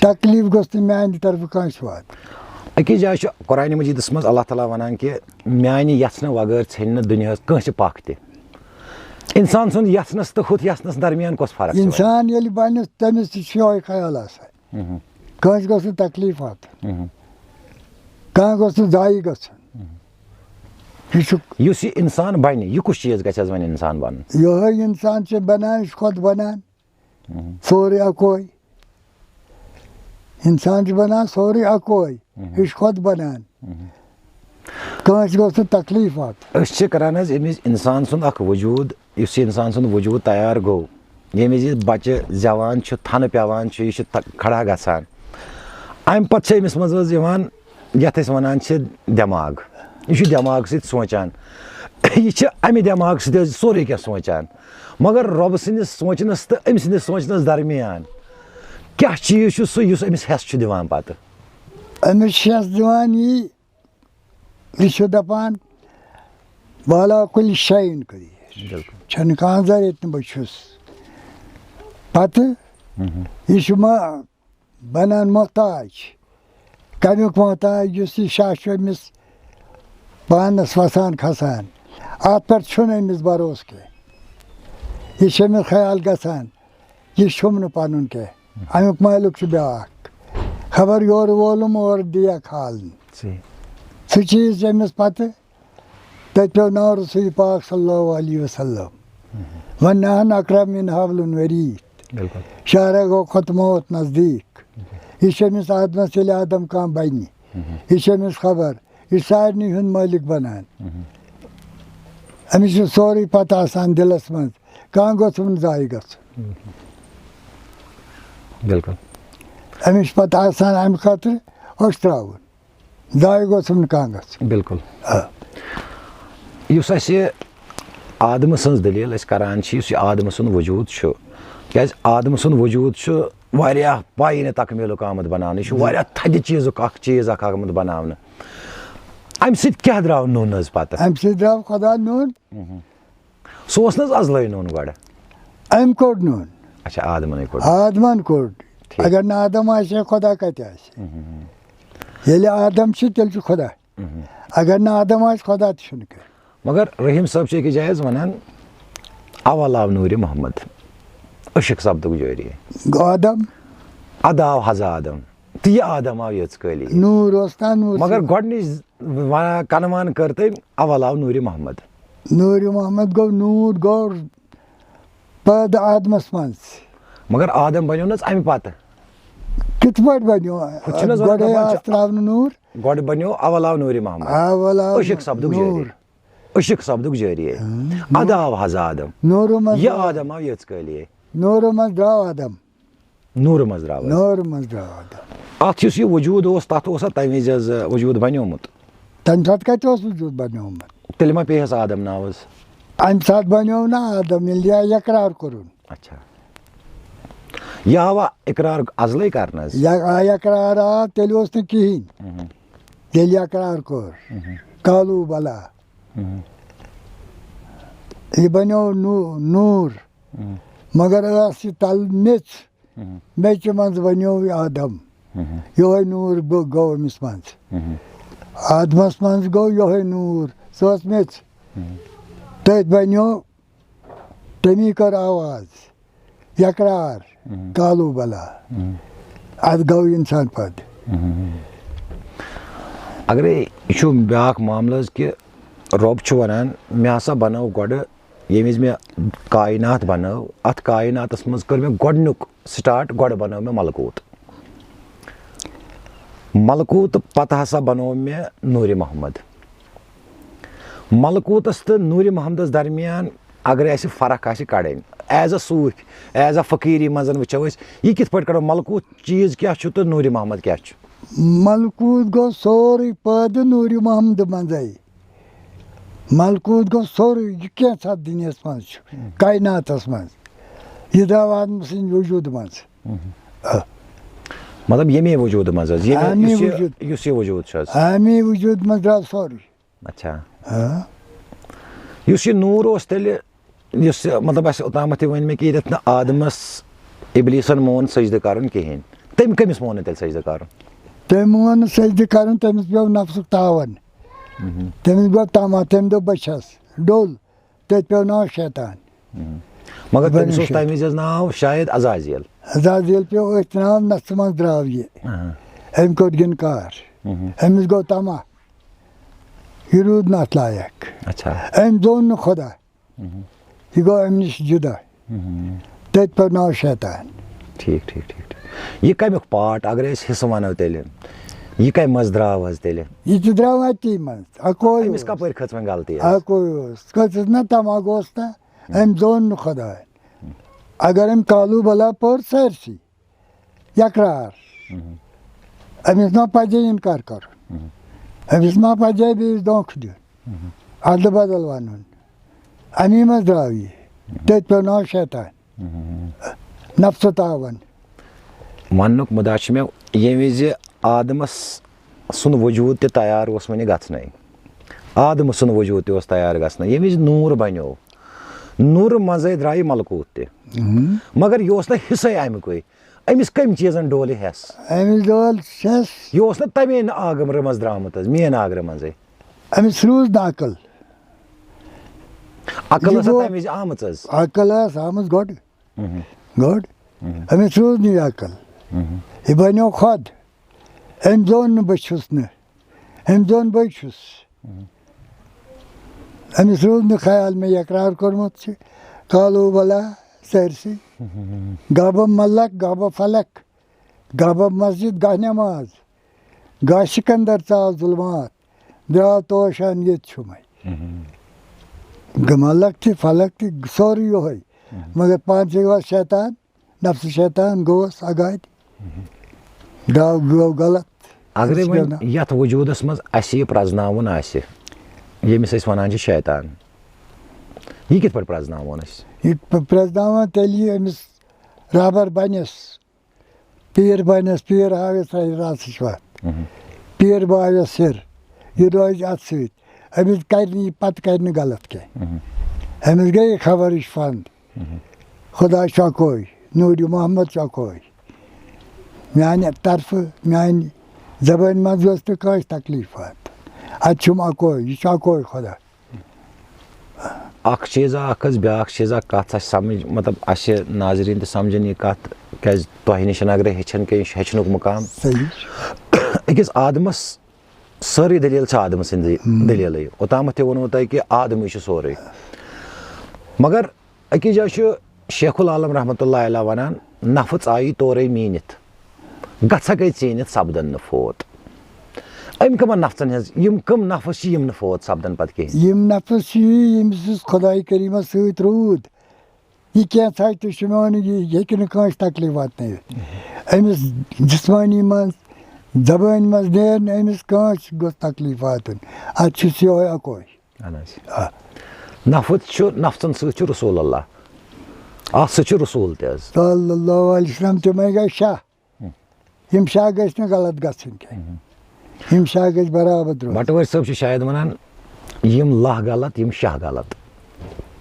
تکلیٖف گوٚژھ نہٕ میانہِ طرفہٕ کٲنٛسہِ واتُن أکِس جایہِ چھُ قرآنِ مجیٖدس منٛز اللہ تعالیٰ ونان کہِ میانہِ یژھنہٕ وغٲر ژھیٚنہِ نہٕ دُنیاہس کٲنٛسہِ پکھ تہِ انسان سُنٛد یژھنس تہٕ ہُتھ یژھنس درمیان کۄس فرق انسان ییٚلہِ بنہِ تٔمِس تہِ چھُ یِہوے خیال آسان کٲنٛسہِ گوٚژھ نہٕ تکلیٖف واتُن کانٛہہ گوٚژھ نہٕ ضایہِ گژھُن یہِ چھُ یُس یہِ انسان بنہِ یہِ کُس چیٖز گژھِ حظ وۄنۍ انسان بنُن یِہوے انسان چھُ بنان یہِ چھُ خۄد بنان سورُے اکوے انسان چھُ بنان سورُے اکوے یہِ چھُ خۄد بنان کٲنٛسہِ گوٚژھ نہٕ تکلیٖف واتُن أسۍ چھِ کران حظ أمِس انسان سُنٛد اکھ وجوٗد یُس یہِ انسان سُنٛد وجوٗد تیار گوٚو ییٚمہِ وِزِ یہِ بچہِ زٮ۪وان چھُ تھنہٕ پیٚوان چھُ یہِ چھُ کھڑا گژھان امہِ پتہٕ چھِ أمِس منٛز حظ یِوان یتھ أسۍ ونان چھِ دٮ۪ماغ یہِ چھُ دٮ۪ماغ سۭتۍ سونٛچان یہِ چھِ امہِ دٮ۪ماغ سۭتۍ حظ سورُے کینٛہہ سونٛچان مگر رۄبہٕ سٕنٛدِس سونٛچنس تہٕ أمۍ سٕنٛدِس سونٛچنس درمیان کیٛاہ چیٖز چھُ سُہ یُس أمِس ہٮ۪س چھُ دِوان پتہٕ أمِس چھِ ہٮ۪س دِوان یہِ چھُ دپان والا کُلہِ شاین کٔرِتھ چھنہٕ کانٛہہ زر ییٚتہِ نہٕ بہٕ چھُس پتہٕ یہِ چھُ بنان محتاج کمیُک محتاج یُس یہِ شاہ چھُ أمِس پانس وسان کھسان اتھ پٮ۪ٹھ چھُنہٕ أمِس بروسہٕ کینٛہہ یہِ چھُ أمِس خیال گژھان یہِ چھُم نہٕ پنُن کینٛہہ امیُک مٲلِک چھُ بیٛاکھ خبر یورٕ وولُم اورٕ دِیا کھالنہٕ سُہ چیٖز چھُ أمِس پتہٕ تتہِ پیٚوناو رسول پاک صلی اللہ علیہ وسلم ونہن اقرب من حبل الورید شارع گوٚو کھۄتہٕ موت نزدیٖک یہِ چھُ أمِس آدمس ییٚلہِ آدم کانٛہہ بنہِ یہِ چھُ أمِس خبر یہِ چھُ سارنٕے ہُنٛد مٲلِک بنان أمِس چھُ سورُے پتہ آسان دِلس منٛز کانٛہہ گوٚژھُم نہٕ ضایہِ گژھُن بِلکُل أمِس چھُ پتہٕ آسان امہِ خٲطرٕ أچھ ضایہِ گوٚژھُم نہٕ کانٛہہ گژھُن بِلکُل یُس اَسہِ آدمہٕ سٕنٛز دٔلیٖل أسۍ کران چھِ یُس یہِ آدمہٕ سُنٛد وجوٗد چھُ کیٛازِ آدمہٕ سُنٛد وجوٗد چھُ واریاہ پایہِ نہٕ تکمیٖلُک آمُت بناونہٕ یہِ چھُ واریاہ تھدِ چیٖزُک اکھ چیٖز اکھ آمُت بناونہٕ امہِ سۭتۍ کیٛاہ درٛاو نوٚن حظ پتہٕ امہِ سۭتۍ درٛاو خۄدا نوٚن سُہ اوس نہٕ حظ ازلٲے نوٚن گۄڈٕ أمۍ کوٚڑ نوٚن اچھا آدمن کوٚڑ آدمن کوٚڑ اگر نہٕ آدم آسہِ ہے خۄدا کتہِ آسہِ ییٚلہِ آدم چھِ تیٚلہِ چھُ خۄدا اگر نہٕ آدم آسہِ خۄدا تہِ چھُنہٕ کینٛہہ مگر رحیٖم صٲب چھِ أکِس جایہِ حظ وَنان اول آو نوٗرِ محمد عشق سپدُک جٲری گوٚو آدم اَدٕ آو حض آدم تہٕ یہِ آدم آو یٔژ کٲلی نوٗر اوس نا نوٗر مگر گۄڈنِچ کنوان کٔر تٔمۍ اول آو نوٗرِ محمد نوٗرِ محمد گوٚو نوٗر گوٚو پٲدٕ آدمس منٛز مگر آدم بنیو نہ حظ اَمہِ پتہٕ کِتھ پٲٹھۍ بنیو گۄڈے آس تراونہٕ نوٗر گۄڈٕ بنیو اول آو نوٗرِ محمد اول آو عشق سپدُک جٲری عشق سپدُک جٲری اَدٕ آو حض آدم نوٗرٕ منٛز یہِ آدم آو یٔژ کٲلی نوٗرٕ منٛز درٛاو آدم نوٗرٕ منٛز درٛاو نوٗرٕ منٛز درٛاو آدم اتھ یُس یہِ وجوٗد اوس تتھ اوسا تمہِ وِزِ حظ وجوٗد بنیومُت تمہِ ساتہٕ کتہِ اوس وجوٗد بنیومُت تیٚلہِ ما پیٚیس آدم ناو حظ امہِ ساتہٕ بنیو نہ آدم ییٚلہِ یہِ اقرار کوٚرُن اچھا یہِ آوا اقرار ازلے کرنہٕ حظ اقرار آو تیٚلہِ اوس نہٕ کِہیٖنۍ ییٚلہِ اقرار کوٚر کالوٗ بلا یہِ بنیو نوٗر مگر ٲس یہِ تل میٚژ میٚژِ منٛز بنیو یہِ آدم یِہوے نوٗر گوٚو أمِس منٛز آدمس منٛز گوٚو یِہوے نوٗر سۄ ٲس میٚژ تٔتھۍ بنیو تٔمی کٔر آواز اقرار کالوٗ بلا ادٕ گوٚو انسان پٲدٕ اگرے یہِ چھُ بیٛاکھ معاملہٕ حظ کہِ رۄب چھُ ونان مےٚ ہسا بنٲو گۄڈٕ ییٚمہِ وِزِ مےٚ کاینات بنٲو اتھ کایناتس منٛز کٔر مےٚ گۄڈنیُک سٹاٹ گۄڈٕ بنٲو مےٚ ملکوٗت ملکوٗتہٕ پتہٕ ہسا بنوو مےٚ نوٗرِ محمد ملکوٗتس تہٕ نوٗرِ محمدس درمیان اگرے اسہِ فرق آسہِ کڑٕنۍ ایز اے صوٗفی ایز اے فقیٖری منٛز وٕچھو أسۍ یہِ کِتھ پٲٹھۍ کڑو ملکوٗت چیٖز کیٛاہ چھُ تہٕ نوٗرِ محمد کیٛاہ چھُ ملکوٗت گوٚو سورُے پٲدٕ نوٗرِ محمدٕ منٛزے ملکوٗت گوٚو سورُے یہِ کینٛژھا دُنیاہس منٛز چھُ کایناتس منٛز یہِ درٛاو آدمہٕ سٕنٛدِ وجوٗدٕ منٛز مطلب ییٚمے وجوٗدٕ منٛز حظ یُس یہِ وجوٗد چھُ حظ امی وجوٗد منٛز درٛاو سورُے اچھا یُس یہِ نوٗر اوس تیٚلہِ یُس مطلب اسہِ اوٚتامتھ تہِ ؤنۍ مےٚ کہِ ییٚتٮ۪تھ نہٕ آدمس ابلیٖسن مون سجدٕ کرُن کِہینۍ تٔمۍ کٔمِس مون نہٕ تیٚلہِ سجدٕ کرُن تٔمۍ مون نہٕ سجدٕ کرُن تٔمِس پیوٚو نفسُک تاوان تٔمِس گوٚو طمع تٔمۍ دوٚپ بہٕ چھس ڈوٚل تٔتھۍ پیوٚو ناو شیطان مگر تٔمِس اوس تمہِ وِزِ حظ ناو شاید عزازیل عزازیل پیوٚو أتھۍ ناو نفسہٕ منٛز درٛاو یہِ أمۍ کوٚر گِنکار أمِس گوٚو طمع یہِ روٗد نہٕ اتھ لایق أمۍ زون نہٕ خۄدا یہِ گوٚو امہِ نِش جُدا تٔتھۍ پیوٚو ناو شیطان ٹھیٖک ٹھیٖک ٹھیٖک ٹھیٖک یہِ کمیُک پاٹ اگرے أسۍ حِصہٕ ونو تیٚلہِ یہِ کمہِ منٛز درٛاو حظ تیٚلہِ یہِ تہِ درٛاو اتی منٛز اکوے أمِس کپٲرۍ کھٔژ وۄنۍ غلطی اکوے اوس کھٔژٕس نہ طمع گوٚوس نہ أمۍ زون نہٕ خۄدا اگر أمۍ کالوٗ بلا پوٚر سٲرسٕے اقرار أمِس ما پزے اِنکار کرُن أمِس ما پزے بیٚیِس دھونٛکھٕ دیُن ادلہٕ بدل ونُن امی منٛز درٛاو یہِ تٔتھۍ پیوٚو ناو شیطان نفسہٕ تاوان وننُک مُدا چھُ مےٚ ییٚمہِ وِزِ آدمس سُنٛد وجوٗد تہِ تیار اوس وُنہِ گژھنَے آدمہٕ سُنٛد وجوٗد تہِ اوس تیار گژھنَے ییٚمہِ وِزِ نوٗر بنیو نوٗرٕ منٛزے درٛاو یہِ ملکوٗت تہِ مگر یہِ اوس نہٕ حِصے امیُکُے أمِس کمہِ چیٖزن ڈول یہِ ہٮ۪س أمِس ڈول ہٮ۪س یہِ اوس نہٕ تمے آگرٕ منٛز درٛامُت حظ مین آگرٕ منٛزے أمِس روٗز نہٕ عقل عقل ٲسا تمہِ وِزِ آمٕژ حظ عقل ٲس آمٕژ گۄڈٕ أمِس روٗز نہٕ یہِ عقل یہِ بنیو خۄد أمۍ زون نہٕ بہٕ چھُس نہٕ أمۍ زون بٕے چھُس أمِس روٗد نہٕ خیال مےٚ اقرار کوٚرمُت چھُ کالوٗ بلا سٲرسٕے گبہٕ ملک گبہٕ فلک گبہٕ مسجد گاہ نٮ۪ماز گاہ سِکندر ژاو ظُلمات درٛاو توشان ییٚتہِ چھُمے ملک تہِ فلک تہِ سورُے یِہوے مگر پانسٕے اوس شیطان نفسہٕ شیطان گوٚوس اگادِ درٛاو گوٚو غلط اگرے وۄنۍ یتھ وجوٗدس منٛز اسہِ یہِ پرٛزناوُن آسہِ ییٚمِس أسۍ ونان چھِ شیطان یہِ کِتھ پٲٹھۍ پرٛزناوون أسۍ یہِ پرٛزناوان تیٚلہِ یہِ أمِس رہبر بنٮ۪س پیٖر بنٮ۪س پیٖر ہاوٮ۪س راسٕچ وتھ پیٖر بایس سِر یہِ روزِ اتھ سۭتۍ أمِس کرِ نہٕ یہِ پتہٕ کرِ نہٕ غلط کینٛہہ أمِس گٔے خبر یہِ چھُ فنٛد خۄدا چھُ اکوے نوٗرِ محمد چھُ اَکوے میٛانہِ طرفہٕ میٛانہِ زبٲنۍ منٛز اوس نہٕ کٲنٛسہِ تکلیٖفات اَتہِ چھُم اَکوے یہِ چھُ اَکوے خۄدا اکھ چیٖزا اکھ حظ بیٛاکھ چیٖزا کَتھ اَسہِ سَمٕجھ مطلب اَسہِ ناظریٖن تہِ سَمجھن یہِ کَتھ کیٛازِ تۄہہِ نِش اگرے ہیٚچھن کینٛہہ یہِ چھُ ہیٚچھنُک مُقام صحیح أکِس آدمَس سٲرٕے دٔلیٖل چھِ آدمہٕ سٕنٛزٕے دٔلیٖلٕے اوٚتامَتھ تہِ ووٚنوٕ تۄہہِ کہِ آدمٕے چھُ سورُے مگر أکِس جایہِ چھُ شیخ العالم رحمتہ اللہ علیہ وَنان نفٕژ آیی تورے میٖنِتھ گژھکھ گٔے ژیٖنِتھ سپدن نہٕ فوت أمۍ کٕمن نفژن ہٕنٛز یِم کٕم نفٕژ چھِ یِم نہٕ فوت سپدن پتہٕ کِہیٖنۍ یِم نفٕژ چھِ ییٚمِس خۄداے کریٖمس سۭتۍ روٗد یہِ کینٛژھا تہِ چھُ مےٚ وَنُن یہِ ہیٚکہِ نہٕ کٲنٛسہِ تکلیٖف واتنٲوِتھ أمِس جسمٲنی منٛز زبٲنۍ منٛز نیرِ نہٕ أمِس کٲنٛسہِ گوٚژھ تکلیٖف واتُن اَتھ چھُس یِہوے اَکوے اہن حظ نفٕژ چھُ نفژن سۭتۍ چھُ رسول اللہ اَتھ سۭتۍ چھُ رسول تہِ حظ صلی اللہ علیہ وسلم تِمے گٔے شاہ یِم شاہ گٔژھۍ نہٕ غلط گژھٕنۍ کینٛہہ یِم شاہ گٔژھۍ برابر روزٕنۍ بٹوٲرۍ صٲب چھِ شاید وَنان یِم لَہ غلط یِم شاہ غلط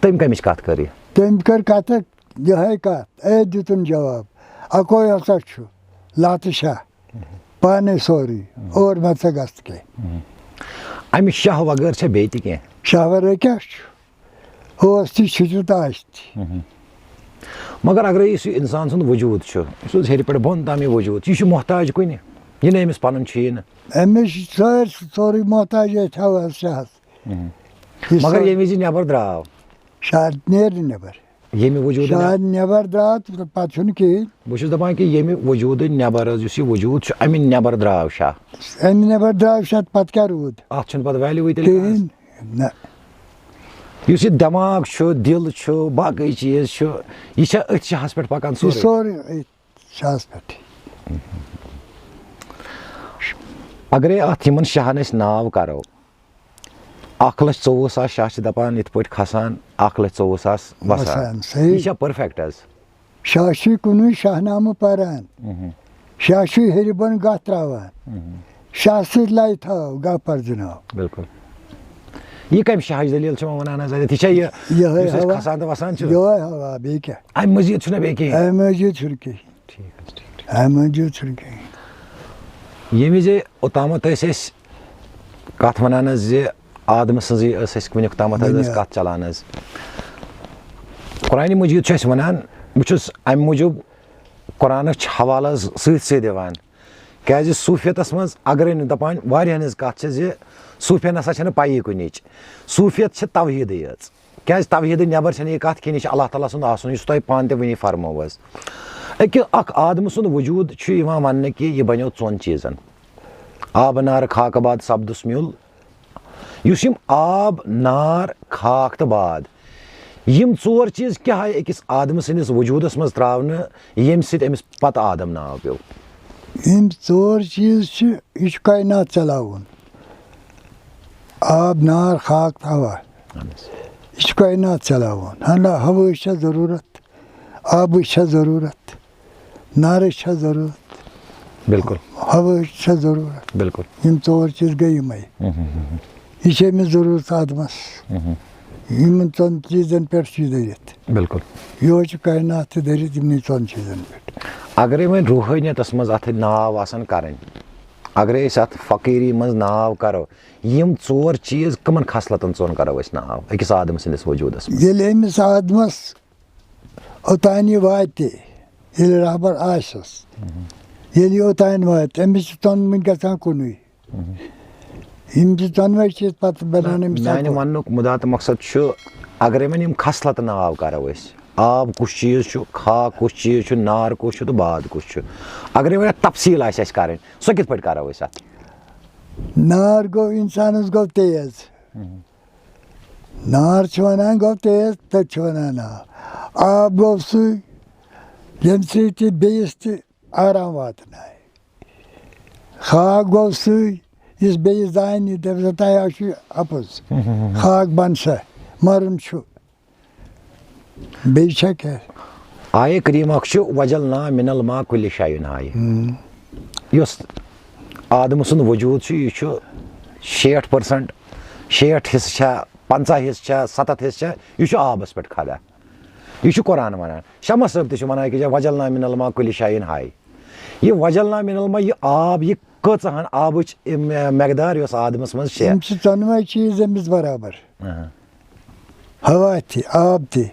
تٔمۍ کَمِچ کَتھ کٔر یہِ تٔمۍ کٔر کَتھ یِہے کَتھ دِتُن جواب اَکوے ہسا چھُ لَہ تہٕ شاہ پانے سورُے اور مہ ژٕ گژھ کینٛہہ اَمہِ شاہ وغٲر چھےٚ بیٚیہِ تہِ کینٛہہ شاہ وَرٲے کیٛاہ چھُ اوس تہِ چھُ تہٕ آسہِ تہِ مگر اگرے یُس یہِ اِنسان سُنٛد وجوٗد چھُ یُس حظ ہیٚرِ پٮ۪ٹھ بۄن تام یہِ وجوٗد یہِ چھُ محتاج کُنہِ یہِ نہٕ أمِس پَنُن چھُ یہِ نہٕ أمِس چھُ سورُے محتاج أتھۍ ہَوہَس شاہَس مگر ییٚمہِ وِزِ نٮ۪بر درٛاو شاہ نیرِ نٮ۪بر ییٚمہِ وجوٗد شاہ نٮ۪بر درٛاو تہٕ پَتہٕ چھُنہٕ کِہیٖنۍ بہٕ چھُس دَپان کہِ ییٚمہِ وجوٗدٕ نٮ۪بر حظ یُس یہِ وجوٗد چھُ اَمہِ نٮ۪بر درٛاو شاہ اَمہِ نٮ۪بر درٛاو شاہ پَتہٕ کیٛاہ روٗد اَتھ چھُنہٕ پَتہٕ ویلیوٗوٕے تیٚلہِ کِہیٖنۍ نہ یُس یہِ دٮ۪ماغ چھُ دِل چھُ باقٕے چیٖز چھُ یہِ چھا أتھۍ شاہس پٮ۪ٹھ پَکان یہِ سورُے أتھۍ شاہَس پٮ۪ٹھٕے اگرے اَتھ یِمن شاہن أسۍ ناو کرو 1,24,000 شاہ چھِ دَپان یِتھ پٲٹھۍ کھسان 1,24,000 وسان یہِ چھا پٔرفیکٹ حظ شاہ چھُے کُنُے شاہنامہٕ پران شاہ چھُے ہیٚرِ بۄن گاہ تراوان شاہ سۭتۍ لَے تھاو گاہ پرزٕناو بِلکُل یہِ کَمہِ شاہٕچ دٔلیٖل چھِ وۄنۍ وَنان حظ یہِ چھا یِہوے یُس أسۍ ہوا کھسان تہٕ وسان چھُ یِہوے ہوا بیٚیہِ کیٛاہ اَمہِ مٔزیٖد چھُنہ بیٚیہِ کینٛہہ اَمہِ مٔزیٖد چھُنہٕ کِہیٖنۍ ٹھیٖک حظ ٹھیٖک اَمہِ مٔزیٖد چھُنہٕ کِہیٖنۍ ییٚمہِ وِزِ اوٚتامَتھ ٲسۍ أسۍ کَتھ وَنان حظ زِ آدمہٕ سٕنٛزٕے ٲس اَسہِ وٕنیُک تامَتھ حظ ٲس کَتھ چلان حظ قرآنِ مجیٖد چھُ اَسہِ وَنان بہٕ چھُس اَمہِ موٗجوٗب قرآنٕچ حوالہٕ حظ سۭتۍ سۭتۍ دِوان کیٛازِ صوٗفیتَس منٛز اگرے نہٕ دَپان واریاہن ہِنٛز کَتھ چھِ زِ صوٗفیَن ہسا چھَنہٕ پَیی کُنِچ صوٗفیت چھِ توحیٖدٕے یٲژ کیٛازِ توحیٖدٕ نٮ۪بر چھَنہٕ یہِ کَتھ کِہیٖنۍ یہِ چھِ اللہ تعالیٰ سُنٛد آسُن یُس تۄہہِ پانہٕ تہِ وٕنی فرموو حظ اکھ آدمہٕ سُنٛد وجوٗد چھُ یِوان وَننہٕ کہِ یہِ بنیو 2 چیٖزن آبہٕ نارٕ خاکہٕ باد سپدُس میوٗل یُس یِم آب نار خاک تہٕ باد یِم 4 چیٖز کیٛاہ آیہِ أکِس آدمہٕ سٕنٛدِس وجوٗدس منٛز ترٛاونہٕ ییٚمہِ سۭتۍ أمِس پتہٕ آدم ناو پیوٚو یِم 4 چیٖز چھِ یہِ چھُ کاینات چلاوُن آب نار خاک تہٕ ہوا یہِ چھُ کاینات چلاوُن ہوہٕچ چھےٚ ضروٗرت آبٕچ چھےٚ ضروٗرت نارٕچ چھےٚ ضروٗرت بِلکُل ہوہٕچ چھےٚ ضروٗرت بِلکُل یِم 4 چیٖز گٔے یِمے یہِ چھِ أمِس ضروٗرت آدمس یِمن 2 چیٖزن پٮ۪ٹھ چھُ یہِ دٔرِتھ بِلکُل یِہوے چھُ کاینات تہِ دٔرِتھ یِمنٕے 2 چیٖزن پٮ۪ٹھ اگرے وۄنۍ روحٲنیتس منٛز اتھ ناو آسان کرٕنۍ اگرے أسۍ اتھ فقیٖری منٛز ناو کرو یِم 4 چیٖز کٕمن خصلتن 2 کرو أسۍ ناو أکِس آدم سٕنٛدِس وجوٗدس منٛز ییٚلہِ أمِس آدمس اوٚتانۍ یہِ واتہِ ییٚلہِ رہبر آسٮ۪س ییٚلہِ یہِ اوٚتانۍ واتہِ أمِس چھِ ژۄنوٕنۍ گژھان کُنُے یِم چھِ ژۄنوَے چیٖز پتہٕ بنان أمِس میانہِ وننُک مُدا تہٕ مقصد چھُ اگرے وۄنۍ یِم خصلتہٕ ناو کرو أسۍ آب کُس چیٖز چھُ خاک کُس چیٖز چھُ نار کُس چھُ تہٕ باد کُس چھُ اگرے وۄنۍ اتھ تفصیٖل آسہِ اَسہِ کرٕنۍ سۄ کِتھ پٲٹھۍ کرو أسۍ اتھ نار گوٚو اِنسانس گوٚو تیز نار چھِ ونان گوٚو تیز تٔتۍ چھِ ونان آب گوٚو سُے ییٚمہِ سۭتۍ یہِ بیٚیِس تہِ آرام واتنایہِ خاک گوٚو سُے یُس بیٚیِس زانہِ دَپہِ سا تۄہہِ چھُ اَپُز خاک بن سا مَرُن چھُ بیٚیہِ چھا کیٛاہ آیے کریٖم اکھ چھُ وجل نا مِنل ما کُلہِ شاین آیہِ یُس آدمہٕ سُنٛد وجوٗد چھُ یہِ چھُ 60% حِصہٕ چھا 50 حِصہٕ چھا 70 حِصہٕ چھا یہِ چھُ آبس پٮ۪ٹھ کھڑا یہ چھُ قرآن وَنان شمس صٲب تہِ چھُ وَنان أکِس جایہِ وجلنا من الماء کُلہِ شاین ہاے یہِ وجلنا من الماء یہِ آب یہِ کۭژاہن آبٕچ مٮ۪قدار یۄس آدمس منٛز چھےٚ یِم چھِ ژۄنوَے چیٖز أمِس برابر ہوا تہِ آب تہِ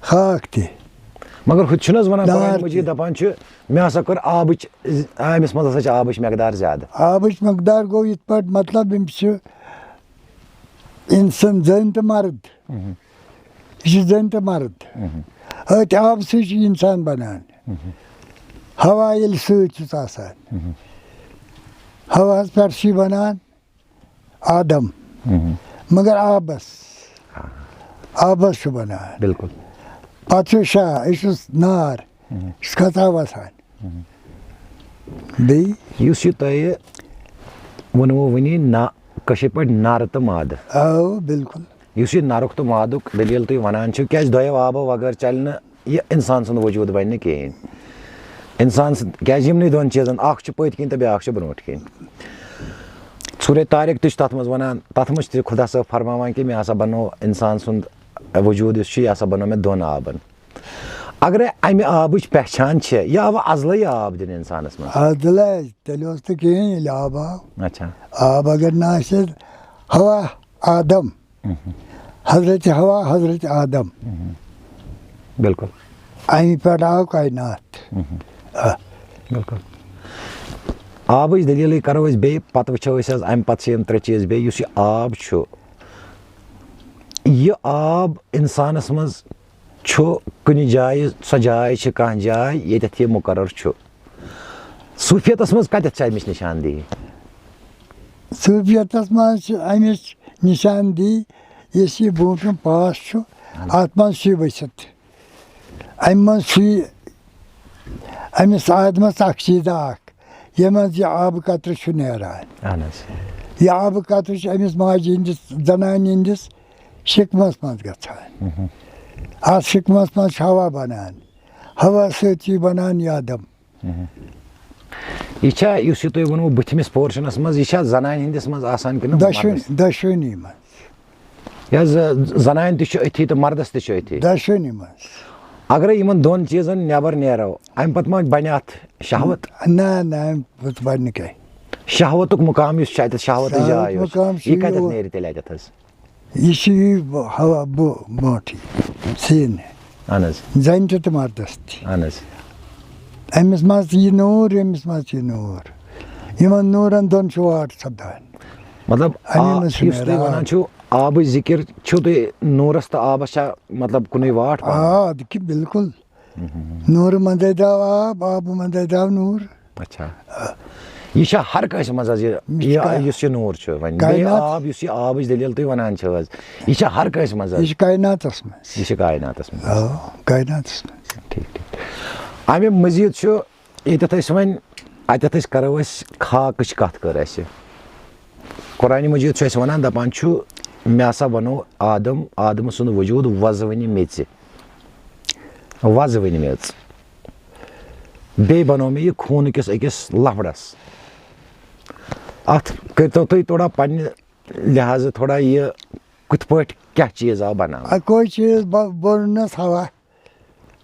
خاک تہِ مگر ہُہ تہِ چھُنہٕ حظ وَنان قرآن مجیٖد دپان چھُ مےٚ ہسا کٔر آبٕچ أمِس منٛز ہسا چھِ آبٕچ مٮ۪قدار زیادٕ آبٕچ مقدار گوٚو یِتھ پٲٹھۍ مطلب یِم چھِ اِنسان زٔنۍ تہٕ مرد یہِ چھُ زٔنۍ تہٕ مرد أتھۍ آبہٕ سۭتۍ چھُ اِنسان بنان ہوا ییٚلہِ سۭتۍ چھُس آسان ہواہس پٮ۪ٹھ چھُ بنان آدم مگر آبس چھُ بنان بِلکُل پتہٕ چھُ شاہ یہِ چھُس نار یہِ چھُ کھسان وسان بیٚیہِ یُس یہِ تۄہہِ ووٚنوٕ وٕنی کٲشِر پٲٹھۍ نر تہٕ مادٕ بِلکُل یُس یہِ نرُک تہٕ مادُک دٔلیٖل تُہۍ وَنان چھِو کیٛازِ دۄیو آبو وغٲر چلہِ نہٕ یہِ اِنسان سُنٛد وجوٗد بنہِ نہٕ کِہیٖنۍ اِنسان سٕنٛد کیٛازِ یِمنٕے دۄن چیٖزن اکھ چھُ پٔتۍ کِنۍ تہٕ بیٛاکھ چھُ برٛونٛٹھ کِنۍ سورہ طارق تہِ چھُ تتھ منٛز ونان تتھ منٛز چھِ خۄدا صٲب فرماوان کہِ مےٚ ہسا بنوو اِنسان سُنٛد وجوٗد یُس چھُ یہِ ہسا بنوو مےٚ دۄن آبن اگرے امہِ آبٕچ پہچان چھےٚ یہِ آوا ازلٕے آب دِنہٕ اِنسانس منٛز ازلے تیٚلہِ اوس نہٕ کِہیٖنۍ ییٚلہِ آب آو اچھا آب اگر نہٕ آسہِ ہوا آدم حضرت ہوا حضرت آدم بِلکُل امہِ پٮ۪ٹھ آو کاینات بِلکُل آبٕچ دٔلیٖلٕے کرو أسۍ بیٚیہِ پتہٕ وٕچھو أسۍ حظ امہِ پتہٕ چھِ یِم ترٛےٚ چیٖز بیٚیہِ یُس یہِ آب چھُ یہِ آب انسانس منٛز چھُ کُنہِ جایہِ سۄ جاے چھِ کانٛہہ جاے ییٚتٮ۪تھ یہِ مُقرر چھُ صوٗفیتس منٛز کتٮ۪تھ چھِ امِچ نِشاندہی صوٗفیتس منٛز چھِ امِچ نِشاندہی یُس یہِ برٛونٛٹھِم پاس چھُ اتھ منٛز چھُ یہِ ؤسِتھ امہِ منٛز چھُ یہِ أمِس آدمس اکھ چیٖزا اکھ ییٚمہِ منٛز یہِ آبہٕ قطرٕ چھُ نیران اہن حظ یہِ آبہٕ قطرٕ چھُ أمِس ماجہِ ہٕنٛدِس زنانہِ ہٕنٛدِس شِکمس منٛز گژھان اتھ شِکمس منٛز چھُ ہوا بنان ہوا سۭتۍ چھُ یہِ بنان یہِ آدم یہِ چھا یُس یہِ تۄہہِ ووٚنوٕ بٕتھمِس پورشنس منٛز یہِ چھا زنانہِ ہٕنٛدِس منٛز آسان کِنہٕ دۄشوٕنی منٛز یہِ حظ زنانہِ تہِ چھُ أتھی تہٕ مردس تہِ چھُ أتھی دۄشوٕنی منٛز اگرے یِمن دۄن چیٖزن نٮ۪بر نیرو امہِ پتہٕ ما بنہِ اتھ شہوت نہ امہِ پتہٕ بنہِ نہٕ کینٛہہ شہوتُک مُقام یُس چھُ اتٮ۪تھ شہوتٕچ جاے یۄس یہِ کتٮ۪تھ نیرِ تیٚلہِ اتٮ۪تھ حظ یہِ چھُ یہِ ہوا برٛونٛٹھٕے سیٖنہٕ اہن حظ زنہِ تہِ تہٕ مردس تہِ اہن حظ أمِس منٛز تہِ یہِ نوٗر ییٚمِس منٛز تہِ یہِ نوٗر یِمن نوٗرن دۄن چھُ واٹ سپدان مطلب یُس تُہۍ وَنان چھُو آبٕچ ذِکِر چھُو تُہۍ نوٗرس تہٕ آبس چھا مطلب کُنُے واٹھ اَدٕ کہِ بِلکُل نوٗرٕ منٛزے درٛاو آب آبہٕ منٛزے درٛاو نوٗر اچھا یہِ چھا ہر کٲنٛسہِ منٛز حظ یُس یہِ نوٗر چھُ وۄنۍ بیٚیہِ آب یُس یہِ آبٕچ دٔلیٖل تُہۍ وَنان چھِو حظ یہِ چھا ہر کٲنٛسہِ منٛز حظ یہِ چھُ کایناتس منٛز یہِ چھِ کایناتس منٛز کایناتس منٛز ٹھیٖک ٹھیٖک امہِ مٔزیٖد چھُ ییٚتٮ۪تھ أسۍ وۄنۍ اتٮ۪تھ أسۍ کرو أسۍ خاکٕچ کتھ کٔر اسہِ قرآنِ مجیٖد چھُ اسہِ ونان دپان چھُ مےٚ ہسا بنوو آدمہٕ سُنٛد وجوٗد وۄزوٕنہِ میژِ وۄزوٕنۍ میژ بیٚیہِ بنوو مےٚ یہِ خوٗنہٕ کِس أکِس لفڑس اتھ کٔرۍتو تُہۍ تھوڑا پننہِ لحاظہٕ تھوڑا یہِ کِتھ پٲٹھۍ کیٛاہ چیٖز آو بناونہٕ اکوے چیٖز بوٚرنس ہوا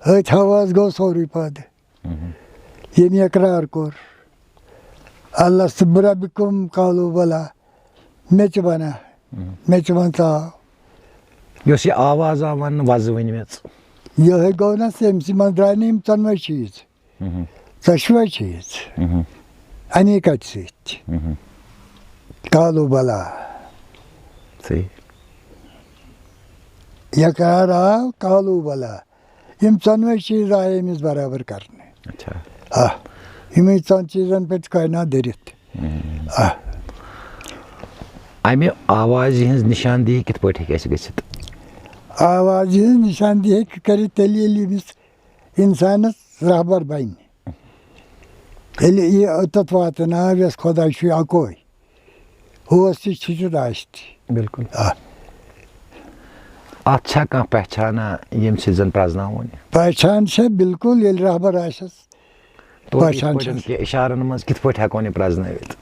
أتھۍ ہواہس گوٚو سورُے پٲدٕ ییٚمۍ اقرار کوٚر اللہ بربکم قالو بلا میٚژِ بنا میٚژِ منٛز ژاو یۄس یہِ آواز آو وننہٕ وۄزوٕنۍ میژ یِہے گوٚو نہ أمسٕے منٛز درٛاے نہٕ یِم ژۄنوَے چیٖز ژۄشوَے چیٖز اَنے کتہِ سۭتۍ قالو بلا یقرار آو قالو بلا یِم ژۄنوَے چیٖز آیہِ أمِس برابر کرنہٕ یِمے ژۄن چیٖزن پٮ۪ٹھ چھُ کاینات دٔرِتھ امہِ آوازِ ہٕنٛز نِشاندہی کِتھ پٲٹھۍ ہیٚکہِ اسہِ گٔژھِتھ آوازِ ہٕنٛز نِشاندہی ہیٚکہِ کٔرِتھ تیٚلہِ ییٚلہِ أمِس اِنسانس رہبر بنہِ ییٚلہِ یہِ اوٚتتھ واتن آو یۄس خۄدا چھُ اکوے ہُہس تہِ چھُ راشہِ تہِ بِلکُل اتھ چھا کانٛہہ پہچانا ییٚمہِ سۭتۍ زن پرٛزناوون پہچان چھےٚ بِلکُل ییٚلہِ رہبر آسٮ۪س پہچان چھےٚ اِشارن منٛز کِتھ پٲٹھۍ ہٮ۪کون یہِ پرٛزنٲوِتھ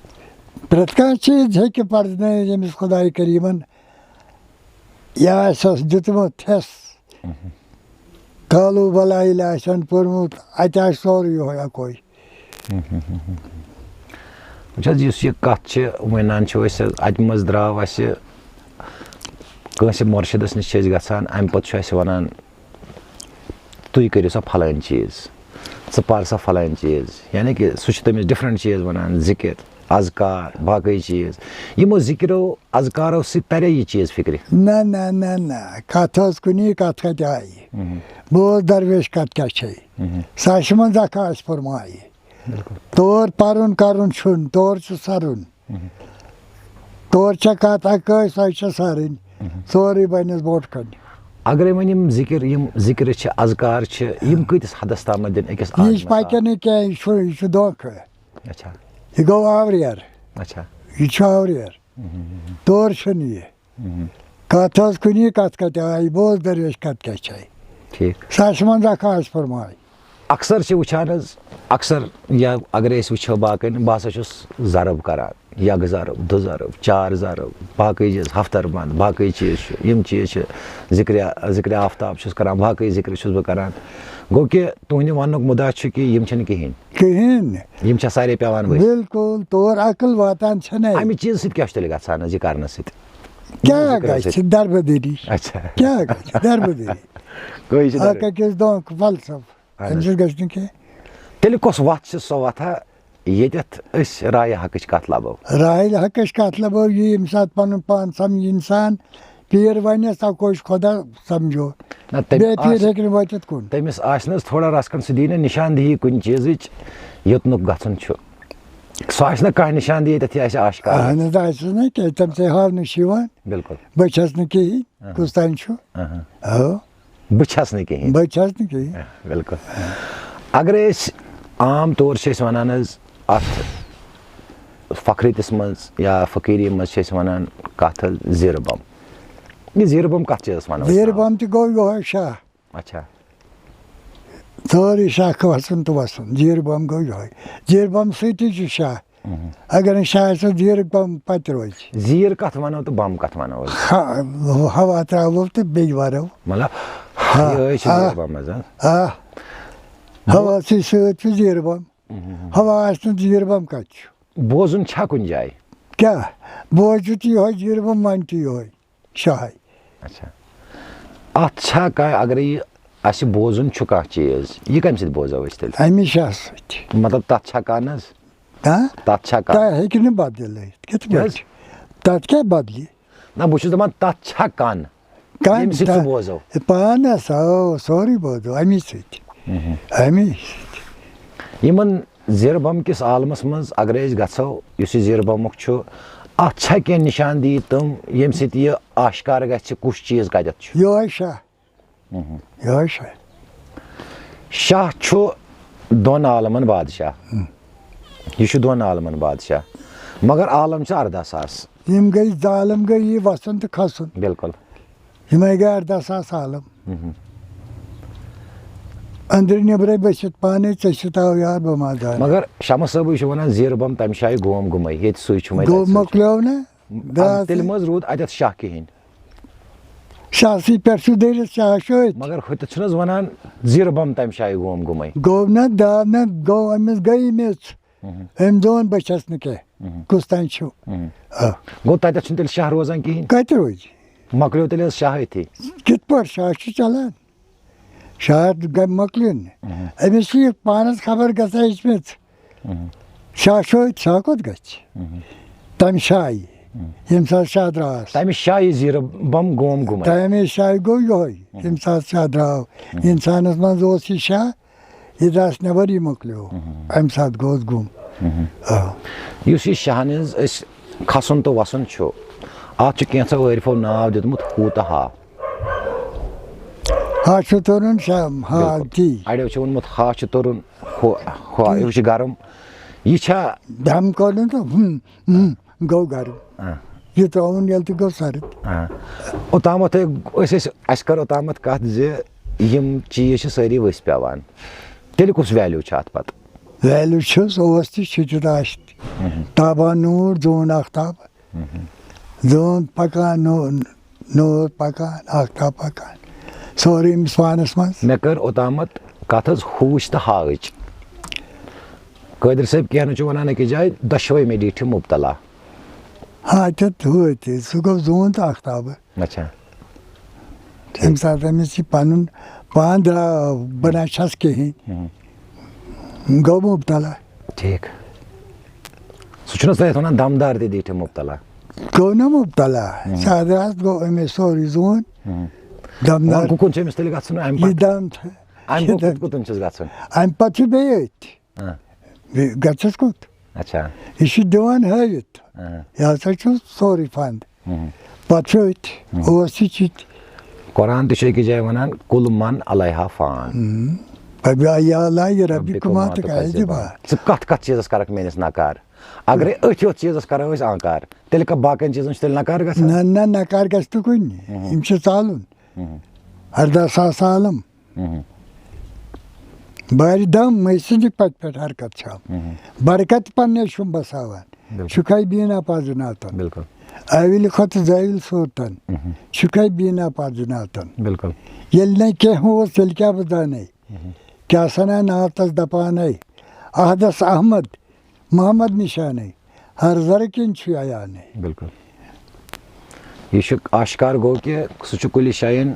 پرٛٮ۪تھ کانٛہہ چیٖز ہیٚکہِ پرٛزنٲوِتھ ییٚمِس خۄداے کریٖمن یہِ آسٮ۪س دیُتمُت حِصہٕ کالو بلایل آسان پوٚرمُت اَتہِ آسہِ سورُے یِہوے اَکوے. وٕچھ حظ یُس یہِ کَتھ چھِ وَنان چھِ أسۍ اَتہِ منٛز درٛاو اَسہِ کٲنٛسہِ مُرشِدَس نِش چھِ أسۍ گژھان اَمہِ پَتہٕ چھُ اَسہِ وَنان تُہۍ کٔرِو سا فلٲنۍ چیٖز ژٕ پَر سا فلٲنۍ چیٖز یعنی کہِ سُہ چھُ تٔمِس ڈِفرَنٛٹ چیٖز وَنان ذِکِر اذکار باقٕے چیٖز یِمو ذِکرو اذکارو سۭتۍ تَرے یہِ چیٖز فِکرِ نہ نہ نہ نہ کَتھ ٲس کُنی کَتھ کَتہِ آیہِ بوز درویش کَتھ کیٛاہ چھے ساشہِ منٛز اَکھ آسہِ فرمایہِ تور پَرُن کَرُن چھُنہٕ تور چھُ سَرُن تور چھےٚ کَتھ اَکٲے سۄے چھےٚ سَرٕنۍ سورُے بَنٮ۪س برونٛٹھ کَنہِ. اگرے وۄنۍ یِم ذِکرِ چھِ اذکار چھِ یِم کۭتِس حدس تامَتھ دِنۍ أکِس یہِ چھِ پَکہِ نہٕ کینٛہہ یہِ چھُ دھوکہٕ اچھا یہِ گوٚو آوریر اچھا یہِ چھُ آوریر تور چھُنہٕ یہِ کَتھ ٲس کُنی کَتھ کَتہِ آیہِ بوز درویش کَتھ کیٛاہ چھے ٹھیٖک ساشہِ منٛز اَکھ آسہِ فرمایہِ. اکثر چھِ وٕچھان حظ اکثر یا اگرے أسۍ وٕچھو باقٕے بہٕ ہسا چھُس ضرب کران یکہٕ ضرب دُ ضرب چار ضرب باقٕے چیٖز ہفتر بنٛد باقٕے چیٖز چھُ یِم چیٖز چھِ ذِکرِ آفتاب چھُس کران باقٕے ذِکرِ چھُس بہٕ کران گوٚو کہِ تُہنٛدِ وننُک مُدا چھُ کہِ یِم چھِنہٕ کِہیٖنۍ نہٕ یِم چھےٚ سارے پیٚوان بِلکُل تور عقل واتان چھَنہٕ اَمہِ چیٖزٕ سۭتۍ کیٛاہ چھُ تیٚلہِ گژھان حظ یہِ کرنہٕ سۭتۍ کیٛاہ گژھِ دربٕدٔری اچھا کیٛاہ گژھِ دربٕدٔری اکھ أکِس دھونٛکہٕ فلسفہٕ اَمہِ سۭتۍ گژھِ نہٕ کینٛہہ. تیٚلہِ کۄس وَتھ چھِ سۄ وَتھا ییٚتٮ۪تھ أسۍ رایہِ حقٕچ کَتھ لَبو رایہِ حقٕچ کَتھ لَبو یہِ ییٚمہِ ساتہٕ پَنُن پان سَمجہِ اِنسان پیٖر وَنٮ۪س تَوکُے چھُ خۄدا سَمجھو بیٚیہِ پیٖر ہیٚکہِ نہٕ وٲتِتھ کُن. تٔمِس آسہِ نہٕ حظ تھوڑا رَسکَن سُہ دی نہٕ نِشاندہی کُنہِ چیٖزٕچ یوٚتنُک گژھُن چھُ سُہ آسہِ نہٕ کانٛہہ نِشاندہی ییٚتٮ۪تھ یہِ آسہِ آشکار اہن حظ آسٮ۪س نہٕ کینٛہہ تَمہِ سۭتۍ ہاونہٕ چھِ یِوان بِلکُل بہٕ چھَس نہٕ کِہیٖنۍ کُس تانۍ چھُ بہٕ چھَس نہٕ کِہیٖنۍ بہٕ چھَس نہٕ کِہیٖنۍ بِلکُل. اگرے أسۍ عام طور چھِ أسۍ وَنان حظ اَتھ فخریٖتِس منٛز یا فقیٖری منٛز چھِ أسۍ وَنان کَتھ حظ زیٖرٕ بَم یہِ زیٖرٕ بَم کَتھ چیٖزَس وَنو زیٖرٕ بَم تہِ گوٚو یِہوے شاہ اچھا سورُے شاہ وَسُن تہٕ وَسُن زیٖرٕ بَم گوٚو یِہوے زیٖرٕ بَم سۭتی چھُ شاہ اگر نہٕ شاہ آسہِ زیٖرٕ بَم پَتہٕ روزِ زیٖر کَتھ وَنو تہٕ بَم کَتھ وَنو ہوا ترٛاوو تہٕ بیٚیہِ وَرو مطلب ہوا سۭتۍ چھُ زیٖرٕ بَم ہوا آسہِ نہٕ زیٖرٕ بَم کَتہِ چھُ بوزُن چھا کُنہِ جایہِ کیٛاہ بوزِ تہِ یِہوے زیٖرٕ بَم وَنہِ تہِ یِہوے شاہے اچھا اَتھ چھا کانٛہہ اگرے یہِ اَسہِ بوزُن چھُ کانٛہہ چیٖز یہِ کَمہِ سۭتۍ بوزو أسۍ تیٚلہِ اَمہِ شاہ سۭتۍ مطلب تَتھ چھا کانٛہہ نہ حظ تَتھ چھا کانٛہہ ہیٚکہِ نہٕ بَدلٲیِتھ کِتھ پٲٹھۍ تَتھ کیٛاہ بَدلہِ نہ بہٕ چھُس دَپان تَتھ چھا کَن ییٚمہِ سۭتۍ سُہ بوزو پانَس سورُے بوزو اَمی سۭتۍ اَمی سۭتۍ. یِمن زیٖرٕ بَم کِس عالمَس منٛز اگرے أسۍ گژھو یُس یہِ زیٖرٕ بَمُک چھُ اَتھ چھا کینٛہہ نِشاندہی تِم ییٚمہِ سۭتۍ یہِ آشکار گژھِ کُس چیٖز کَتٮ۪تھ چھُ یِہوے شاہ یِہوے شاہ شاہ چھُ دۄن عالمَن بادشاہ یہِ چھُ دۄن عالمَن بادشاہ مگر عالم چھِ 18,000 یِم گٔے عالم گٔے یہِ وَسُن تہٕ کھسُن بِلکُل یِمے گٔے 18,000 عالم أنٛدرٕ نیٚبرَے بٔسِتھ پانے ژٔسِتھ آو یار بہٕ ما زانہٕ مگر شمس صٲبٕے چھُ وَنان زیٖرٕ بَم تَمہِ جایہِ گوم گُمے ییٚتہِ سُے چھُ مۄکلیو نہ تیٚلہِ مہ حظ روٗد اَتٮ۪تھ شاہ کِہیٖنۍ شاہسٕے پٮ۪ٹھ چھُ دٔرِتھ شاہ چھُ مگر ہُتٮ۪تھ چھُنہٕ حظ وَنان زیٖرٕ بَم تَمہِ جایہِ گوم گُمے گوٚو نہ دا نہ گوٚو أمِس گٔے میٚژ أمۍ دوٚپ بہٕ چھَس نہٕ کینٛہہ کُس تانۍ چھُ گوٚو تَتٮ۪تھ چھُنہٕ تیٚلہِ شاہ روزان کِہیٖنۍ کَتہِ روزِ مۄکلیو تیٚلہِ حظ شاہ أتھی کِتھ پٲٹھۍ شاہ چھُ چلان شاہ مۄکلیو نہٕ أمِس چھِ یہِ پانَس خبر گژھان ہیٚچھمٕژ شاہ چھُ أتۍ شاہ کوٚت گژھِ تَمہِ شایہِ ییٚمہِ ساتہٕ شاہ درٛاس تَمہِ شایہِ زیٖرٕ بَم گوم گُمے تَمے شایہِ گوٚو یِہوے ییٚمہِ ساتہٕ شاہ درٛاو اِنسانَس منٛز اوس یہِ شاہ یہِ درٛاس نٮ۪بر یہِ مۄکلیو اَمہِ ساتہٕ گوٚوس گُم. یُس یہِ شاہن ہٕنٛز أسۍ کھسُن تہٕ وَسُن چھُ اَتھ چھُ کینٛژھو عٲرفو ناو دیُتمُت ہوٗ تہٕ ہا ہا چھُ تُرُن ہا تی اَڑیو چھُ ووٚنمُت ہا چھُ تُرُن ہُہ چھُ گرم یہِ چھا دم کوٚرُن تہٕ گوٚو گرم یہِ ترٛاوُن ییٚلہِ تہِ گوٚو سرد اوٚتامَتھ اَسہِ کٔر اوٚتامَتھ کَتھ زِ یِم چیٖز چھِ سٲری ؤسۍ پٮ۪وان تیٚلہِ کُس ویلیوٗ چھُ اَتھ پَتہٕ ویلیوٗ چھُس اوس تہِ چھُ تہِ آسہِ تہِ تابان نوٗر زوٗن آختاب زوٗن پَکان نوٗر پَکان آختاب پَکان سورُے أمِس پانَس منٛز. مےٚ کٔر اوٚتامَتھ کَتھ حظ ہوٗچ تہٕ ہاوٕچ. قٲدِر صٲب کینٛہہ چھُ وَنان أکِس جایہِ دۄشوَے مے ڈیٖٹھِ مُبتلا. ہاٹَتھ ہوٗتۍ سُہ گوٚو زوٗن تہٕ اختابہٕ. اچھا. تَمہِ ساتہٕ أمِس یہِ پَنُن پان درٛاو بہٕ نہ چھَس کِہیٖنۍ گوٚو مُبتلا. ٹھیٖک. سُہ چھُنہٕ حظ تۄہہِ وَنان دمدار تہِ ڈیٖٹھِ مُبتلا. گوٚو نہ مُبتلا سادٕ حظ گوٚو أمِس سورُے زوٗن دمدار. کُکُن چھُ أمِس تیٚلہِ گژھُن اَمہِ یہِ پَتہٕ دم چھُ اَمہِ برونٛہہ کوٚتَن چھُس گژھُن. اَمہِ پَتہٕ چھُ بیٚیہِ أتھۍ بیٚیہِ گژھٮ۪س کوٚت. اچھا. یہِ چھُ دِوان ہٲوِتھ یہِ ہسا چھُ سورُے فنٛد پَتہٕ چھُ أتھۍ اوس یہِ چِتہِ. قرآن تہِ چھُ أکِس جایہِ وَنان کُل من علیہا فان. ژٕ کَتھ چیٖزَس کَرَکھ میٲنِس نکار. اگرے أتھۍ یوت چیٖزَس کَرو أسۍ آنکار تیٚلہِ کَتھ باقٕیَن چیٖزَن چھُ تیٚلہِ نکار گژھان. نہ نہ نکار گژھِ نہٕ کُنہِ یِم چھِ ژالُن 18,000 عالم بارِ دم مے سٕنٛدِ پَتہٕ پٮ۪ٹھ حرکت چھَم برکت پنٛنے چھُم بساوان چھُکھَے بیٖنا پازٕناتن بِلکُل. آوِلہِ کھۄتہٕ زٲوِل صوٗرتن چھُکھَے بیٖنا پازٕناتن. بِلکُل. ییٚلہِ نَے کینٛہہ اوس تیٚلہِ کیٛاہ بہٕ زانے کیٛاہ سَنا ناو تَس دَپانے احدس احمد محمد نِشانے ہر زرٕ کِنۍ چھُ عیانے. بِلکُل. یہِ چھُ آشکار گوٚو کہِ سُہ چھُ کُلہِ جایَن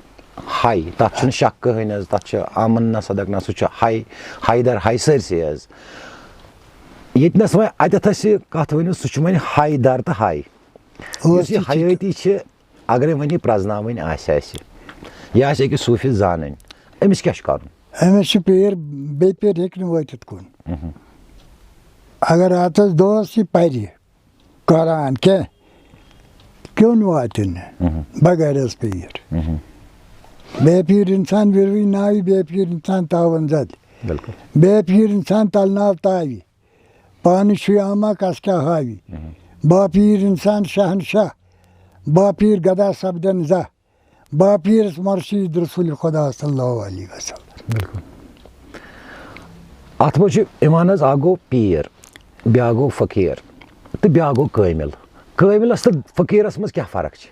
ہاے تَتھ چھُنہٕ شک کٕہٕنۍ حظ. تَتھ چھُ آمن نہ صدق نہ سُہ چھُ ہاے ہایدر ہاے سٲرسٕے حظ. ییٚتنَس وۄنۍ اَتٮ۪تھ اَسہِ یہِ کَتھ ؤنِو سُہ چھُ وۄنۍ ہاے در تہٕ ہاے. یُس یہِ حیٲتی چھِ اگرے وۄنۍ یہِ پرٛزناوٕنۍ آسہِ اَسہِ یہِ آسہِ أکِس صوٗفی زانٕنۍ أمِس کیٛاہ چھُ کَرُن. أمِس چھُ پیٖر بیٚیہِ پیٖر ہیٚکہِ نہٕ وٲتِتھ کُن. اگر راتَس دۄہَس یہِ پَرِ قرآن کینٛہہ کیوٚن واتہِ نہٕ بغٲر حظ پیٖر. بے پیٖر اِنسان وِروٕنۍ ناوِ بے پیٖر اِنسان تاوَن زَدِ بے پیٖر اِنسان تَلہٕ ناو تاوِ پانہٕ چھُے اما کَس کیٛاہ ہاوِ با پیٖر اِنسان شہنشاہ با پیٖر گدا سپدن زاہ با پیٖرس مُرشیٖد رسوٗلِ خۄدا صلی اللہ علیہ وسلم. بِلکُل. اَتھ منٛز چھُ یِوان حظ اکھ گوٚو پیٖر بیٛاکھ گوٚو فقیٖر تہٕ بیٛاکھ گوٚو کٲمِل. کٲمِلَس تہٕ فقیٖرَس منٛز کیٛاہ فرق چھِ.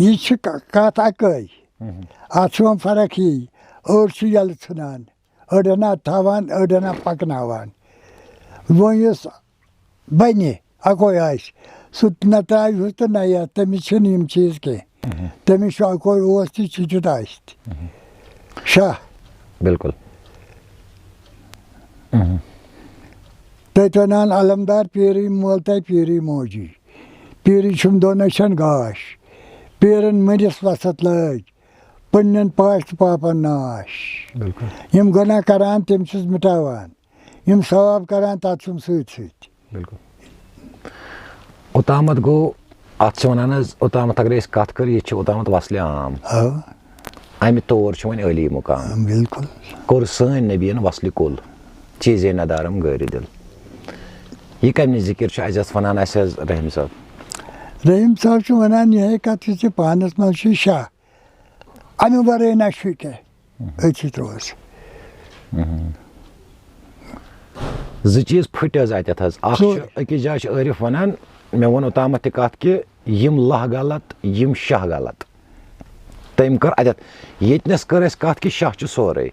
یہِ چھِ کَتھ اَکٲے اَتھ چھِ وۄنۍ فرق یی أڑۍ چھِ یَلہٕ ژھٕنان أڑۍ ہنا تھاوان أڑۍ ہنا پَکناوان. وۄنۍ یُس بَنہِ اَکوے آسہِ سُہ نہ ترٛاوِ ہُہ تہٕ نہ یَتھ تٔمِس چھِنہٕ یِم چیٖز کینٛہہ تٔمِس چھُ اَکوے اوس تہِ چھُ تیُتھ آسہِ تہِ شاہ. بِلکُل. تَتہِ وَنان علمدار پیٖرٕے مول تَے پیٖرٕے موجی پیٖرٕے چھُم دۄن أچھَن گاش پیٖرَن مٔرِس وَسَتھ لٲج پنٛنٮ۪ن پاش تہٕ پاپَن ناش. یِم گۄناہ کَران تِم چھُس مِٹاوان یِم ثواب کَران تَتھ چھُم سۭتۍ سۭتۍ. بِلکُل. اوٚتامَتھ گوٚو اَتھ چھِ وَنان حظ اوٚتامَتھ اگرے أسۍ کَتھ کَرو ییٚتہِ چھِ اوٚتامَتھ وَصلہِ عام اَمہِ طور چھُ وۄنۍ عٲلی مُقام. بِلکُل. کوٚر سٲنۍ نبیَن وَصلہِ کُل چیٖزے ندارم گٲرِ دِل. یہِ کَمہِ ذِکِر چھُ اَسہِ یَتھ وَنان اَسہِ حظ رحیٖم صٲب. رحیٖم صٲب چھُ وَنان یِہے کَتھ یُس یہِ پانَس منٛز چھُ شاہ اَمہِ وَرٲے نہ چھُ کینٛہہ أتھی ترٛووُس. زٕ چیٖز پھٕٹۍ حظ اَتٮ۪تھ حظ. اکھ چھُ أکِس جایہِ چھُ عٲرِف وَنان مےٚ ووٚن اوٚتامَتھ تہِ کَتھ کہِ یِم لَہ غلط یِم شاہ غلط. تٔمۍ کٔر اَتٮ۪تھ ییٚتنَس کٔر اَسہِ کَتھ کہِ شاہ چھُ سورُے.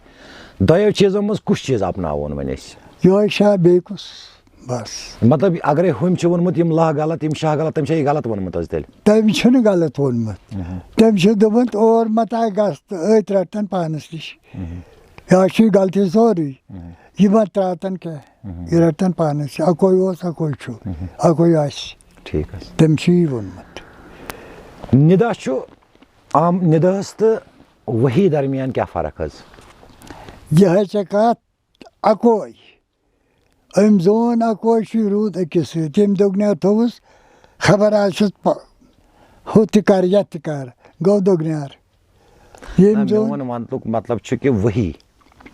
دۄیو چیٖزو منٛز کُس چیٖز اَپناوون وۄنۍ أسۍ. یِہوے شاہ بیٚیہِ کُس بَس. مطلب اگرے ہُمۍ چھُ ووٚنمُت یِم لَہ غلط یِم شاہ غلط تٔمۍ چھا یہِ غلط ووٚنمُت حظ تیٚلہِ. تٔمۍ چھُنہٕ غلط ووٚنمُت تٔمۍ چھُ دوٚپمُت اور متا گژھ تہٕ أتھۍ رَٹتَن پانَس نِش یا چھُے غلطی سورُے یہِ مہ ترٛاوتَن کینٛہہ یہِ رَٹتَن پانَس نِش اَکوے اوس اَکوے چھُ اَکوے آسہِ. ٹھیٖک حظ. تٔمۍ چھُ یی ووٚنمُت. نِدا چھُ عام نِداہَس تہٕ ؤحی درمیان کیٛاہ فرق حظ. یِہے چھےٚ کَتھ اَکوے أمۍ زون اَکوے چھُے روٗد أکِس سۭتۍ تٔمۍ دوٚگنیٛاو تھوٚوُس خبر آسٮ۪س ہُہ تہِ کَر یَتھ تہِ کَر گوٚو دوٚگنیٛار. میون وَننُک مطلب چھُ کہِ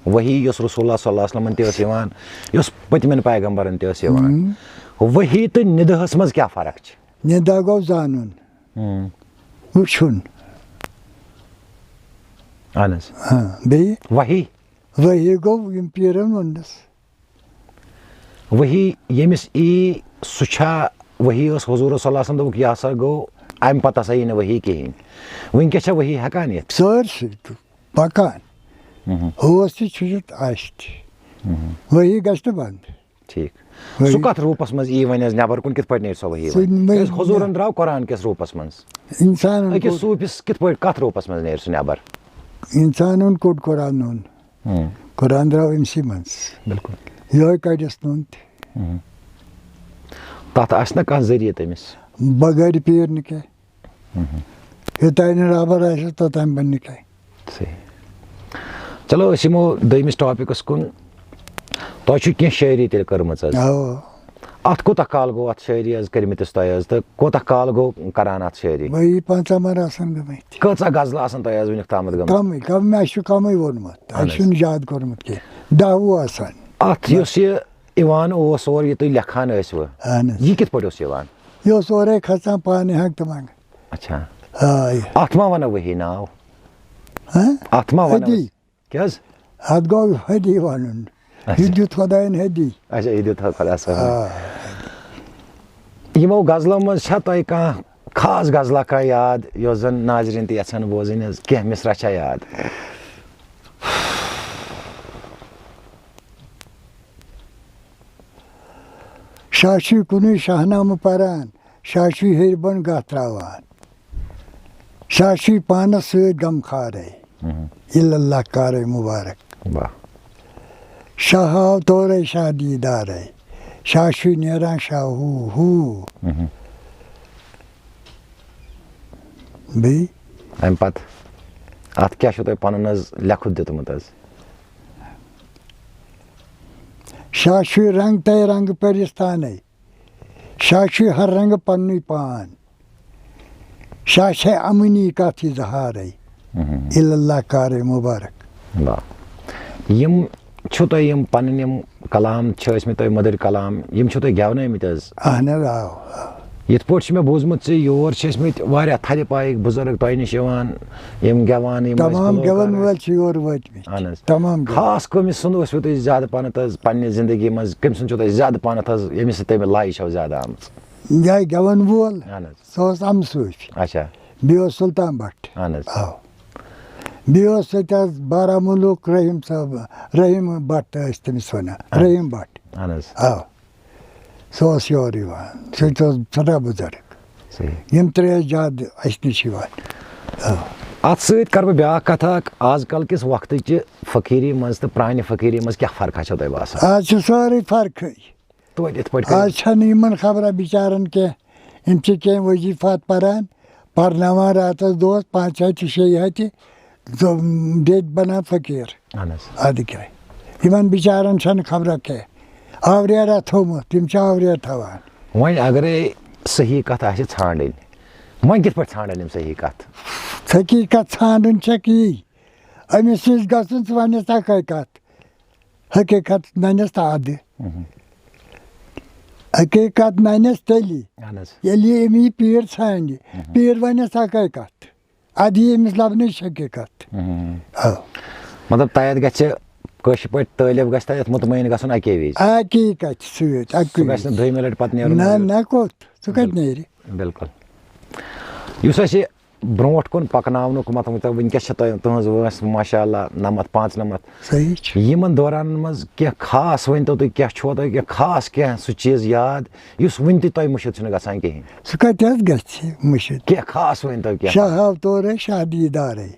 ؤحی یۄس رسوٗلہ صلی اللہ علیہ وسلمن تہِ ٲس یِوان یۄس پٔتمٮ۪ن پیغمبرن تہِ ٲس یِوان ؤحی تہٕ نِداہَس منٛز کیٛاہ فرق چھِ. نِدا گوٚو زانُن وٕچھُن اہن حظ. بیٚیہِ ؤحی گوٚو یِم پیٖرَن ووٚننَس. ؤحی ییٚمِس ای سُہ چھا ؤحی ٲس حضوٗر صلی اللہ علیہ وسلم دوٚپُکھ یہِ ہسا گوٚو اَمہِ پَتہٕ ہسا یی نہٕ ؤحی کِہیٖنۍ وٕنکیٚس چھا ؤحی ہٮ۪کان یِتھ. سٲرسٕے پکان اوس تہِ چھُ آسہِ تہِ ؤہی گژھِ نہٕ بنٛد. ٹھیٖک سُہ کتھ روٗپس منٛز یی وۄنۍ حظ نٮ۪بر کُن کِتھ پٲٹھۍ نیرِ سۄ ؤہی حضوٗرن درٛاو قرآن کِس روٗپس منٛز اِنسانن أکِس صوٗفِس کِتھ پٲٹھۍ کتھ روٗپس منٛز نیرِ سُہ نٮ۪بر اِنسانن کوٚڑ قرآن اوٚن قرآن درٛاو أمسٕے منٛز بِلکُل یِہوے کڑٮ۪س نوٚن تہِ تتھ آسہِ نا کانٛہہ ذٔریعہٕ تٔمِس بغٲرِ پیٖر نہٕ کینٛہہ یوٚتانۍ نہٕ ربر آسہِ توٚتانۍ بنہِ نہٕ کینٛہہ. صحیح چلو أسۍ یِمو دوٚیمِس ٹاپِکس کُن تۄہہِ چھُ کینٛہہ شٲعری تیٚلہِ کٔرمٕژ حظ اَوا اتھ کوٗتاہ کال گوٚو اتھ شٲعری حظ کٔرمٕتِس تۄہہِ حظ تہٕ کوٗتاہ کال گوٚو کران اتھ شٲعری ؤہی 15 مر آسان گٔمٕتۍ کۭژاہ غزلہٕ آسان تۄہہِ حظ وُنیُک تامتھ گٔمٕژ کمٕے اَسہِ چھُ کمٕے ووٚنمُت اَسہِ چھُنہٕ زیادٕ کوٚرمُت کینٛہہ 10 وُہ آسان. اتھ یُس یہِ یِوان اوس اور یہِ تُہۍ لیکھان ٲسوٕ اہن حظ یہِ کِتھ پٲٹھۍ اوس یِوان یہِ اوس اورَے کھسان پانہٕ ہنٛگ تہٕ منٛگ. اچھا آے اتھ ما ونو ؤہی ناو اتھ ما ونو حدی کیٛاہ حظ اتھ گوٚو حدی وَنُن یہِ دیُت خۄدایَن حدی. اچھا یہِ دیُت خۄدا صٲبن یِمو غزلو منٛز چھا تۄہہِ کانٛہہ خاص غزلا کانٛہہ یاد یۄس زن ناظریٖن تہِ یژھن بوزٕنۍ حظ کینٛہہ مِثرا چھا یاد شاشی کُنُے شاہنامہٕ پران شاشی ہیٚرِ بۄن گتھ تراوان شاشی پانس سۭتۍ غمخارے اللہ کارے مُبارک شاہ آو تورے شاہ دیٖدارے شاشی نیران شاہ ہوٗ بیٚیہِ امہِ پتہٕ اتھ کیٛاہ چھُو تۄہہِ پنُن حظ لیکھُت دیُتمُت حظ شاشی رنگ تے رنگ پٔرِستانے شاشی ہر رنگ پننُے پان شاشے امنی کتھ اظہارے اللہ کارے مُبارک. یِم چھُو تۄہہِ یِم پنٕنۍ یِم کلام چھِ ٲسمٕتۍ تۄہہِ مٔدٕرۍ کلام یِم چھِو تۄہہِ گٮ۪ونٲومٕتۍ حظ اہن حظ آو یِتھ پٲٹھۍ چھُ مےٚ بوٗزمُت زِ یور چھِ ٲسمٕتۍ واریاہ تھدِ پایِکۍ بُزرٕگ تۄہہِ نِش یِوان یِم گٮ۪وان یِم تمام گٮ۪ون وٲلۍ چھِ یور وٲتمٕتۍ اہن حظ تمام خاص کٔمِس سُنٛد ٲسوٕ تُہۍ زیادٕ پہنتھ حظ پننہِ زندگی منٛز کٔمۍ سُنٛد چھُو تۄہہِ زیادٕ پہنتھ حظ ییٚمِس سۭتۍ تٔمۍ لایہِ چھو زیادٕ آمٕژ یہِ گٮ۪ون وول اہن حظ سُہ اوس اَمہٕ صوٗفی اچھا بیٚیہِ اوس سُلطان بٹ اہن حظ بیٚیہِ اوس سُہ حظ بارہمولہُک رحیٖم صٲب رحیٖم بٹ ٲسۍ تٔمِس وَنان رحیٖم بٹ اہن حظ سُہ اوس یور یِوان سُہ تہِ اوس سٮ۪ٹھاہ بُزرٕگ یِم ترٛےٚ ٲسۍ زیادٕ اَسہِ نِش یِوان. اتھ سۭتۍ کرٕ بہٕ بیٛاکھ کتھ اکھ آز کل کِس وقتٕچہِ فقیٖری منٛز تہٕ پرانہِ فقیٖری منٛز کیٛاہ فرقا چھو تۄہہِ باسان آز چھِ سٲرٕے فرقٕے توتہِ یِتھ پٲٹھۍ آز چھنہٕ یِمن خبرا بِچارن کینٛہہ یِم چھِ کینٛہہ وظیٖفات پران پرناوان راتس دۄہس 5 ہتہِ 6 ہتہِ ڈیٚدۍ بنان فقیٖر اہن حظ ادٕ کیٛاہ یِمن بِچارن چھنہٕ خبرا کینٛہہ آوریرا تھوٚمُت تِم چھِ آوریر تھاوان. وۄنۍ اگرے صحیح کتھ آسہِ ژھانڈٕنۍ وۄنۍ کِتھ پٲٹھۍ ژھانڈن یِم صحیح کتھ حقیٖقت ژھانڈٕنۍ چھکھ یی أمِس نِش گژھُن ژٕ ونٮ۪س حقیٖقت حقیٖقت ننٮ۪س تہٕ ادٕ حقیٖقت ننٮ۪س تیٚلی اہن حظ ییٚلہِ أمۍ یہِ پیٖر ژھانڈِ پیٖر ونٮ۪س حقیٖقت ادٕ یی أمِس لبنٕچ حقیٖقت. مطلب تتھ گژھِ کٲشِر پٲٹھۍ طٲلب گژھِ تتھ مطمعین گژھُن اکے وِزِ حقیٖقت سۭتۍ سُہ گژھِ نہٕ دۄیمہِ لٹہِ پتہٕ نیرُن نہ کوٚت سُہ کتہِ نیرِ. بِلکُل یُس اَسہِ یہِ برونٛٹھ کُن پکناونُک مطلب وٕنکیٚس چھِ تۄہہِ تُہنٛز وٲنٛس ماشاء اللہ 95 صحیح چھُ یِمن دورانن منٛز کینٛہہ خاص ؤنۍتو تُہۍ کیٛاہ چھُوا تۄہہِ کینٛہہ خاص کینٛہہ سُہ چیٖز یاد یُس وٕنہِ تہِ تۄہہِ مٔشِد چھُنہٕ گژھان کِہینۍ سُہ کتہِ حظ گژھِ مٔشِد کینٛہہ خاص ؤنۍتو کینٛہہ شاہ آو تورے شاہ دیٖدارے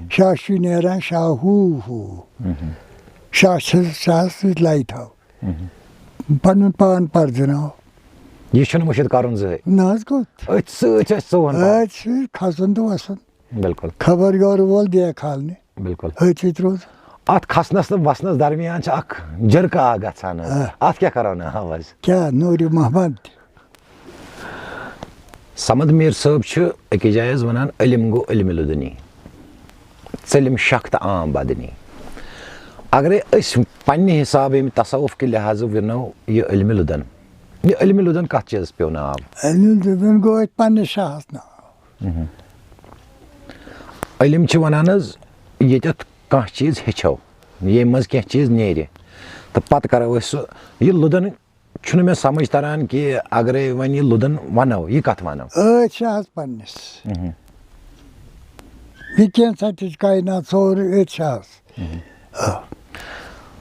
شاہ چھُ نیران شاہ ہوٗ شاہ شاہس سۭتۍ لایہِ تھاو پنُن پان پرزٕناو یہِ چھُنہٕ مٔشِد کرُن زٕہٕنۍ نہ حظ کوٚت أتھۍ سۭتۍ چھِ أسۍ ژوٚوُہن أتھۍ سۭتۍ کھسُن تہٕ وسُن بِلکُل خبر یورٕ وول دے کھالنہِ بِلکُل أتھۍ سۭتۍ روزُن اتھ کھسنس تہٕ وسنس درمیان چھِ اکھ جرکہٕ اکھ گژھان حظ اتھ کیٛاہ کرو ناو حظ کیٛاہ نوٗرِ محمد سمد میٖر صٲب چھُ أکِس جایہِ حظ ونان علم گوٚو علمِ لُدنی ژٔلِم شک تہٕ عام بدنی اگرے أسۍ پننہِ حسابہٕ ییٚمہِ تصوُف کہِ لحاظہٕ ونو یہِ علمِ لُدن یہِ علمِ لُدن کتھ چیٖزس پیٚو ناو گوٚو اَتہِ پننِس شاہس ناو علم چھِ ونان حظ ییٚتٮ۪تھ کانٛہہ چیٖز ہیٚچھو ییٚمہِ منٛز کینٛہہ چیٖز نیرِ تہٕ پتہٕ کرو أسۍ سُہ یہِ لُدن چھُنہٕ مےٚ سمجھ تران کہِ اگرے وۄنۍ یہِ لُدن ونو یہِ کتھ ونو أتھۍ شاہس پننِس یہ کینٛژھا کائنات سورُے أتھۍ چھِ آز.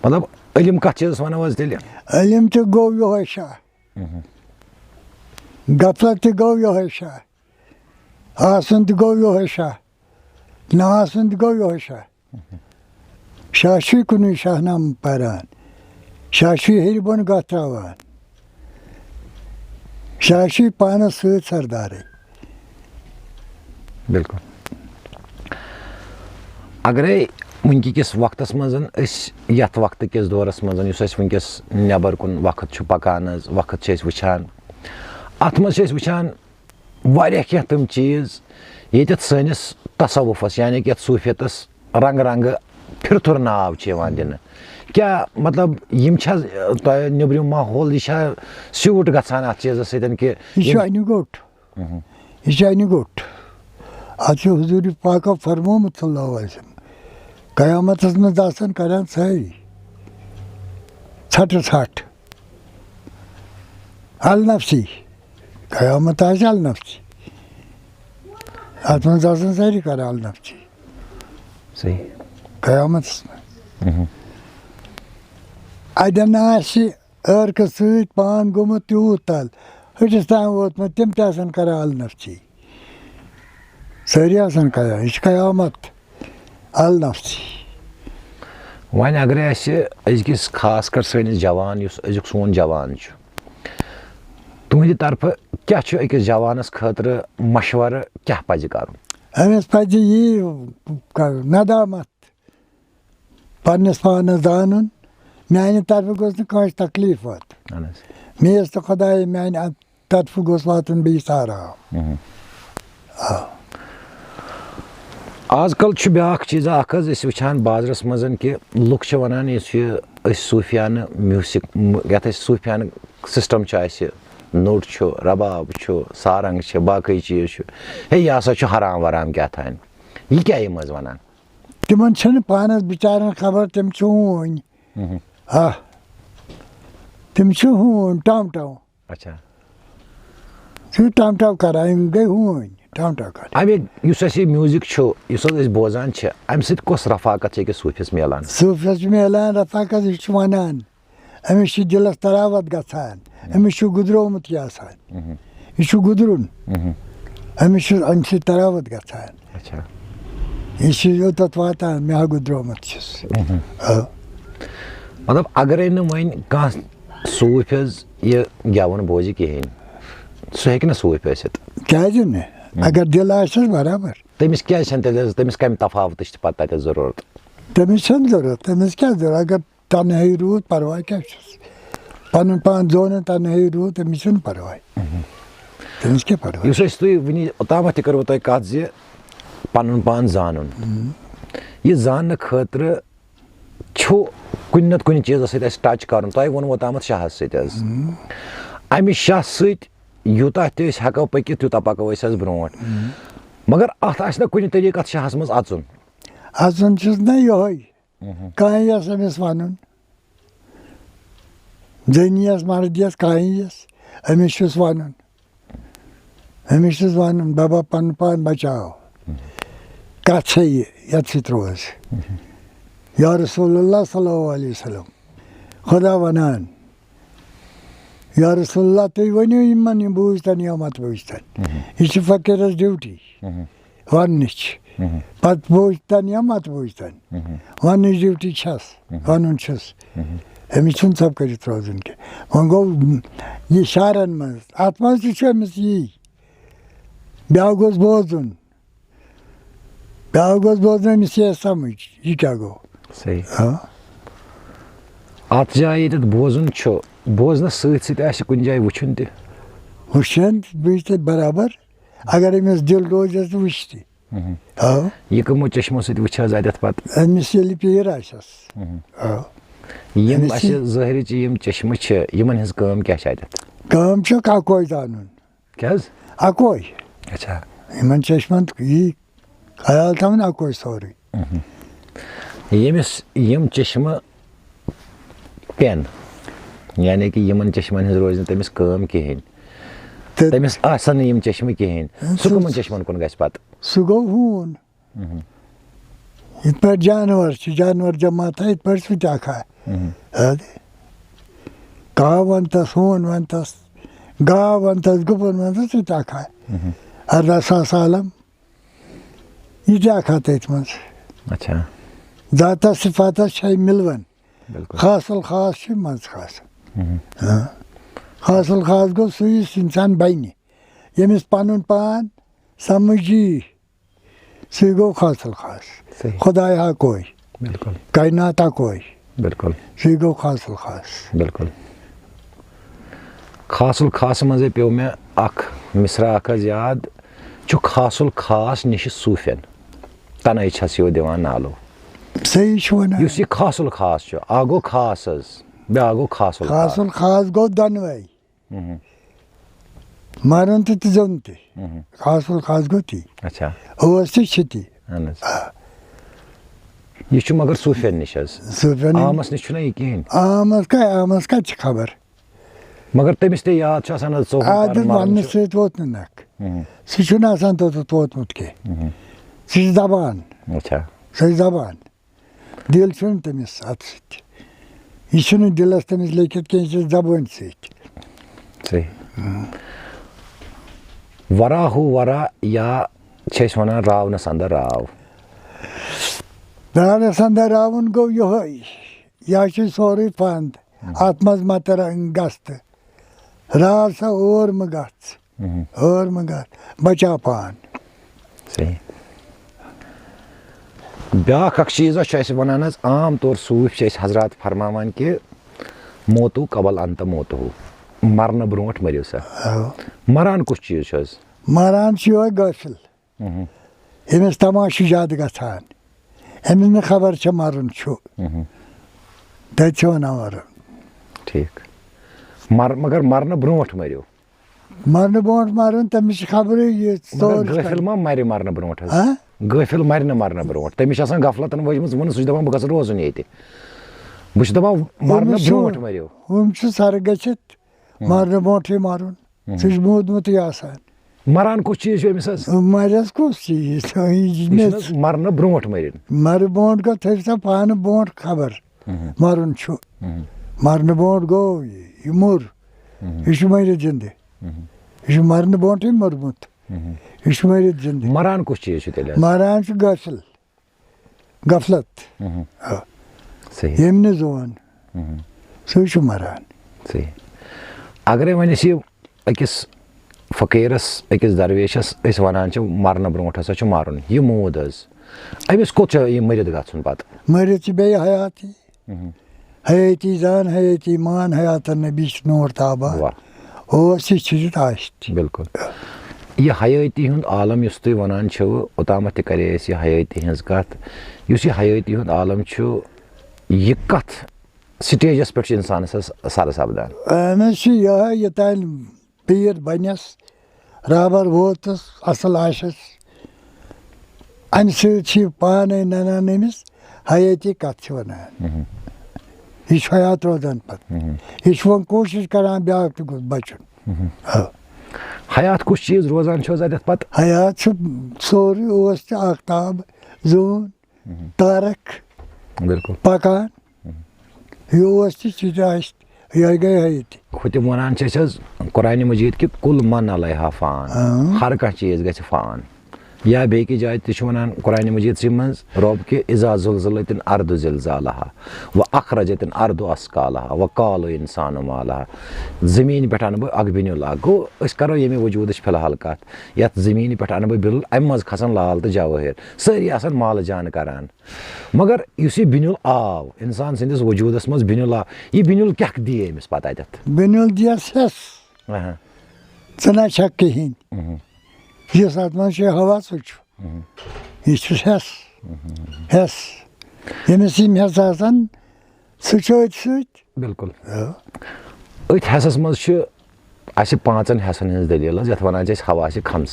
مطلب علم کتھ چیٖزس ونو حظ تیٚلہِ؟ علم تہِ گوٚو یِہوے شاہ, غفلت تہِ گوٚو یِہوے شاہ, آسُن تہِ گوٚو یِہوے شاہ, نہ آسُن تہِ گوٚو یِہوے شاہ. شاہ چھُے کُنُے شاہنامہٕ پران, شاہ چھُے ہیٚرِ بۄن گتھ تراوان, شاہ چھُے پانس سۭتۍ سردارٕے. بِلکُل. اگرے وٕنکِکِس وقتس منٛز أسۍ یتھ وقتہٕ کِس دورس منٛز یُس اَسہِ وٕنکٮ۪س نٮ۪بر کُن وقت چھُ پکان حظ, وقت چھِ أسۍ وٕچھان, اتھ منٛز چھِ أسۍ وٕچھان واریاہ کینٛہہ تِم چیٖز ییٚتٮ۪تھ سٲنِس تصوُفس یعنی کہِ یتھ صوٗفیتس رنٛگہٕ رنٛگہٕ پھِرتھُر ناو چھِ یِوان دِنہٕ. کیٛاہ مطلب یِم چھا تۄہہِ نیٚبرِم ماحول یہِ چھا سیوٗٹ گژھان اتھ چیٖزس سۭتۍ کہِ یہِ چھُ انہِ گوٚٹ, یہِ چھُ انہِ گوٚٹ. اتھ چھُ حضوٗرِ پاکو فرمومُت صلی اللہ علیہ وسلم قیامتس منٛز آسان کران سٲری ژھٹہٕ ژھٹھ النفسی, قیامت آسہِ النفسی, اتھ منٛز آسان سٲری کران النفسی صحیح قیامتس منٛز. اَڑٮ۪ن آسہِ عٲرقہٕ سۭتۍ پان گوٚمُت تیوٗت تل ہٹِس تام ووتمُت تِم تہِ آسان کران النفسی, سٲری آسان کران. یہِ چھِ قیامت النفسی. وۄنۍ اگرے اَسہِ أزکِس خاص کر سٲنِس جوان یُس أزیُک سون جوان چھُ, تُہنٛدِ طرفہٕ کیٛاہ چھُ أکِس جوانس خٲطرٕ مشورٕ, کیٛاہ پزِ کرُن؟ أمِس پزِ یی کرُن ندامت, پننِس پانس زانُن میانہِ طرفہٕ گوٚژھ نہٕ کٲنٛسہِ تکلیٖف واتُن, مےٚ ٲس تہٕ خۄداے میانہِ طرفہٕ گوٚژھ واتُن بیٚیِس آرام. آز کل چھُ بیٛاکھ چیٖزا اکھ حظ أسۍ وٕچھان بازرس منٛز کہِ لُکھ چھِ ونان یُس یہِ أسۍ صوٗفیانہٕ میوٗزِک یتھ أسۍ صوٗفیانہٕ سسٹم چھُ اسہِ, نوٚٹ چھُ, رباب چھُ, سارنٛگ چھِ, باقٕے چیٖز چھُ, ہے یہِ ہسا چھُ حرام ورام کیٛاہ تھانۍ, یہِ کیٛاہ یِم حظ ونان؟ تِمن چھنہٕ پانس بِچارن خبر تِم چھِ ہوٗنۍ, تِم چھِ ہوٗنۍ ٹم ٹم. اچھا, چھِ ٹم ٹم کران, یِم گٔے ہوٗنۍ ٹم ٹم کران. امیُک یُس اَسہِ یہِ میوٗزِک چھُ یُس حظ أسۍ بوزان چھِ امہِ سۭتۍ کۄس رفاقت چھِ أکِس صوٗفیس میلان؟ صوٗفیس چھُ میلان رفاقت, یہِ چھُ ونان أمِس چھِ دِلس تراوت گژھان, أمِس چھُ گُدرومُت یہِ آسان, یہِ چھُ گُدرُن, أمِس چھُ امہِ سۭتۍ تراوت گژھان, یہِ چھُ یوٚتتھ واتان مےٚ ہا گُدرومُت چھُس. مطلب اگرے نہٕ وۄنۍ کانٛہہ صوٗفۍ حظ یہِ گٮ۪وُن بوزِ کِہیٖنۍ, سُہ ہیٚکہِ نہٕ صوٗفۍ ٲسِتھ؟ کیازِ نہٕ, اگر دِل آسٮ۪س برابر. تٔمِس کیٛازِ چھنہٕ تیٚلہِ حظ, تٔمِس کمہِ تفاوتٕچ تہِ پتہٕ تتٮ۪تھ ضروٗرت؟ تٔمِس چھنہٕ ضروٗرت, تٔمِس کیٛاہ ضروٗرت, اگر تنہٲیی روٗد پرواے کیٛاہ چھُس, پنُن پان زونُن تنہٲیی روٗد تٔمِس چھُنہٕ پرواے, تٔمِس کیٛاہ پرواے. یُس أسۍ تُہۍ وٕنی اوٚتامتھ تہِ کٔروٕ تۄہہِ کتھ زِ پنُن پان زانُن, یہِ زاننہٕ خٲطرٕ چھُ کُنہِ نتہٕ کُنہِ چیٖزس سۭتۍ اسہِ ٹچ کرُن. تۄہہِ ووٚنوٕ اوٚتامتھ شاہس سۭتۍ حظ, امہِ شاہ سۭتۍ یوٗتاہ تہِ أسۍ ہٮ۪کو پٔکِتھ تیوٗتاہ پکو أسۍ حظ برونٛٹھ, مگر اتھ آسہِ نا کُنہِ طٔریٖقہٕ اتھ شاہس منٛز اژُن؟ اژُن چھُس نا یِہوے کانٛہہ یس أمِس ونُن, زٔنی یس مرد یس کانٛہہ یس أمِس چھُس ونُن, أمِس چھُس ونُن ببا پنُن پان بچاو, کتھ چھے یہِ یتھ سۭتۍ روز. یا رسول اللہ صلی اللہ علیہ وسلم, خۄدا ونان یا رسول اللہ تُہۍ ؤنِو یِمن یِم بوٗزتن یا مت بوٗزتن, یہِ چھِ فقیٖرس ڈیوٹی وننٕچ, پتہٕ بوٗزتن یا مت بوٗزتن, وننٕچ ڈیوٹی چھس, ونُن چھُس, أمِس چھُنہٕ ژۄپ کٔرِتھ روزُن کینٛہہ. وۄنۍ گوٚو یہِ شہرن منٛز, اتھ منٛز تہِ چھُ أمِس یی, بیٛاکھ گوٚژھ بوزُن, بیٛاکھ گوٚژھ بوزُن, أمِس یی سمٕجھ یہِ کیٛاہ گوٚو. صحیح. اتھ جایہِ ییٚتٮ۪تھ بوزُن چھُ, بوزنس سۭتۍ سۭتۍ آسہِ کُنہِ جایہِ وٕچھُن تہِ؟ وٕچھن بیٚیہِ تہِ برابر, اگر أمِس دِل روزٮ۪س تہٕ وٕچھ تہِ. یہِ کٕمو چشمو سۭتۍ وٕچھ حظ اتٮ۪تھ پتہٕ؟ أمِس ییٚلہِ پیٖر آسٮ۪س. یِم اَسہِ ظٲہرٕچ یِم چشمہٕ چھِ یِمن ہٕنٛز کٲم کیٛاہ چھِ اتٮ۪تھ؟ کٲم چھکھ اکوے زانُن. کیٛاہ حظ؟ اکوے. اچھا, یِمن چشمن یی خیال تھاوُن اکوے سورُے. ییٚمِس یِم چشمہٕ پٮ۪ن, یعنی کہِ یِمن چشمن ہٕنٛز روزِ نہٕ تٔمِس کٲم کِہینۍ, تٔمِس آسن نہٕ یِم چشمہٕ کِہینۍ, سُہ کٕمن چشمن کُن گژھِ پتہٕ؟ سُہ گوٚو ہوٗن. یِتھ پٲٹھۍ جانور جماعتہ یِتھ پٲٹھۍ سُہ تہِ اکھ کاو وَنتَس ہوٗن وَنتَس گاو وَنتَس گُپن وَنتَس سُہ تہِ اکھ 18 ساس عالم یہِ تہِ اکھ تٔتھۍ منٛز اچھا ذاتس صفاتس چھےٚ مِلوَن خاص الخاص چھُ منٛز خاص خاص الخاص گوٚو سُہ یُس اِنسان بَنہِ ییٚمِس پَنُن پان سمجھ یی سُے گوٚو خاص الخاص خۄداے اکوے کاینات اکوے سُے گوٚو خاص الخاص بِلکُل خاص الخاص منٛزے پیوٚو مےٚ اکھ مِثرا اکھ حظ یاد چھُ خاص الخاص نِشہِ صوٗفیَن تَنَے چھَس یہِ دِوان نالو صحیح چھُ وَنان یُس یہِ خاص الخاص چھُ اکھ گوٚو خاص حظ بیٛاکھ گوٚو خاص خاص الخاص گوٚو دۄنوَے مَرُن تہِ زیُن تہِ خاص الخاص گوٚو تی اچھا ٲس تہِ چھِ تی اہن حظ یہِ چھُ مگر صوٗفیَن نِش حظ صوٗفیَن عامَس نِش چھُنہ یہِ کِہیٖنۍ عامَس کَتہِ چھِ خبر مگر تٔمِس تہِ یاد چھُ آسان حظ عادت وَننہٕ سۭتۍ ووت نہٕ نکھ سُہ چھُنہٕ آسان توٚتَتھ ووتمُت کینٛہہ سُہ چھِ زبان اچھا سۄ چھِ زبان دِل چھُنہٕ تٔمِس اَتھ سۭتۍ یہِ چھُنہٕ دِلَس تٔمِس لیکھِتھ کینٛہہ یہِ چھِ زبٲنۍ سۭتۍ صحیح وراہوٗ ورا یا چھِ أسۍ وَنان راونَس اَندَر راو راونَس اَندَر راوُن گوٚو یِہوٚے یا چھُ سورُے فنٛد اَتھ منٛز مَتہٕ گژھ تہٕ راو سا اور مہٕ گژھ بچاو پان صحیح بیٛاکھ اکھ چیٖز حظ چھُ اَسہِ وَنان حظ عام طور صوٗفۍ چھِ أسۍ حضرات فرماوان کہِ موتوٗ قبل انتہٕ موتوٗ مرنہٕ برونٛٹھ مٔرِو سا مران کُس چیٖز چھُ حظ مران چھُ یِہوٚے غٲفِل أمِس تماشہٕ زیادٕ گژھان أمِس نہٕ خبر چھےٚ مَرُن چھُ تَتہِ چھِ وَنان مَرُن ٹھیٖک مگر مرنہٕ برونٛٹھ مٔرِو مرنہٕ برونٛٹھ مَرُن تٔمِس چھِ خبرٕے یہِ غٲفِل ما مَرِ مرنہٕ برونٛٹھ حظ غٲفِل مَرِ نہٕ مرنہٕ برونٛٹھ تٔمِس چھِ آسان غفلتن ؤجمٕژ ووٚنُن سُہ چھُ دپان بہٕ گژھٕ روزُن ییٚتہِ بہٕ چھُس دپان مرنہٕ برونٛٹھ مٔرِو ہُم چھِ سرٕ گٔژھِتھ مرنہٕ برونٛٹھٕے مَرُن سُہ چھُ موٗدمُتٕے آسان مران کُس چیٖز چھُ أمِس حظ مَرٮ۪س کُس چیٖز مرنہٕ برونٛٹھ مٔرِن مَرٕ برونٛٹھ گوٚو تھٲیِو سا پانہٕ برونٛٹھ خبر مَرُن چھُ مرنہٕ برونٛٹھ گوٚو یہِ موٚر یہِ چھُ مٔرِتھ زِندٕ یہِ چھُ مرنہٕ برونٛٹھٕے موٚرمُت یہِ چھُ مٔرِتھ زِندٕ مران کُس چیٖز چھُ تیٚلہِ مران چھُ غٲفِل غفلت ییٚمۍ نہٕ زون سُے چھُ مران صحیح اگرے وۄنۍ أسۍ یہِ أکِس فقیٖرس أکِس درویشس أسۍ وَنان چھِ مرنہٕ برونٛٹھ ہسا چھُ مَرُن یہِ موٗد حظ أمِس کوٚت چھُ یہِ مٔرِتھ گژھُن پتہٕ مٔرِتھ چھِ بیٚیہِ حیاتی حیٲتی زان حیٲتی مان حیاتن نبی چھُ نوٗر تابا اوس یہِ چھُ آسہِ بِلکُل یہِ حیٲتی ہُنٛد عالم یُس تُہۍ وَنان چھِو اوٚتامَتھ تہِ کرے اَسہِ یہِ حیٲتی ہِنٛز کَتھ یُس یہِ حیٲتی ہُنٛد عالم چھُ یہِ کَتھ سِٹیجَس پٮ۪ٹھ چھُ اِنسانَس حظ سَر سَپدان أمِس چھُ یِہوٚے یوٚتانۍ پیٖر بَنٮ۪س رابر ووتُس اَصٕل آسٮ۪س اَمہِ سۭتۍ چھِ یہِ پانَے نَنان أمِس حیٲتی کَتھ چھِ وَنان یہِ چھُ حیات روزان پَتہٕ یہِ چھُ وۄنۍ کوٗشِش کَران بیٛاکھ تہِ گوٚژھ بَچُن حیات کُس چیٖز روزان چھُ حظ اَتٮ۪تھ پَتہٕ حیات چھُ سورُے اوس تہِ آختاب زوٗن تارک بِلکُل پَکان یہِ اوس تہِ سُہ تہِ آسہِ یِہوٚے گٔے حیٲتی ہُہ تہِ وَنان چھِ أسۍ حظ قرآنِ مجیٖد کہِ کُل من علیہا فان ہر کانٛہہ چیٖز گژھِ فان یا بیٚیہِ کہِ جایہِ تہِ چھُ وَنان قرآنِ مجیٖدسٕے منٛز رۄب کہِ اِزا زُلزلت اردُ زِلزالہا و اخرجت اردُ اسکالہا و قالُ انسانُ مالہا زٔمیٖنہِ پٮ۪ٹھ اَنہٕ بہٕ اکھ بِنیُل اکھ گوٚو أسۍ کرو ییٚمہِ وجوٗدٕچ فِلحال کتھ یتھ زٔمیٖنہِ پٮ۪ٹھ اَنہٕ بہٕ بِنیُل اَمہِ منٛز کھسان لال تہٕ جوٲہِر سٲری آسان مالہٕ جان کران مگر یُس یہِ بِنیُل آو انسان سٕنٛدِس وجوٗدس منٛز بِنیُل آو یہِ بِنیُل کیٛاہ دِیہِ أمِس پتہٕ اتٮ۪تھ بِنیُل دِیَس ہٮ۪س ژٕ نہ چھکھ کِہیٖنۍ یُس اتھ منٛز چھُ ہوا سُہ چھُ یہِ چھُس ہٮ۪س ہٮ۪س ییٚمِس یِم ہٮ۪س آسان سُہ چھُ أتھۍ سۭتۍ بِلکُل أتھۍ ہٮ۪سس منٛز چھِ اَسہِ 5 ہٮ۪سن ہٕنٛز دٔلیٖل حظ یَتھ وَنان چھِ أسۍ حواس خمس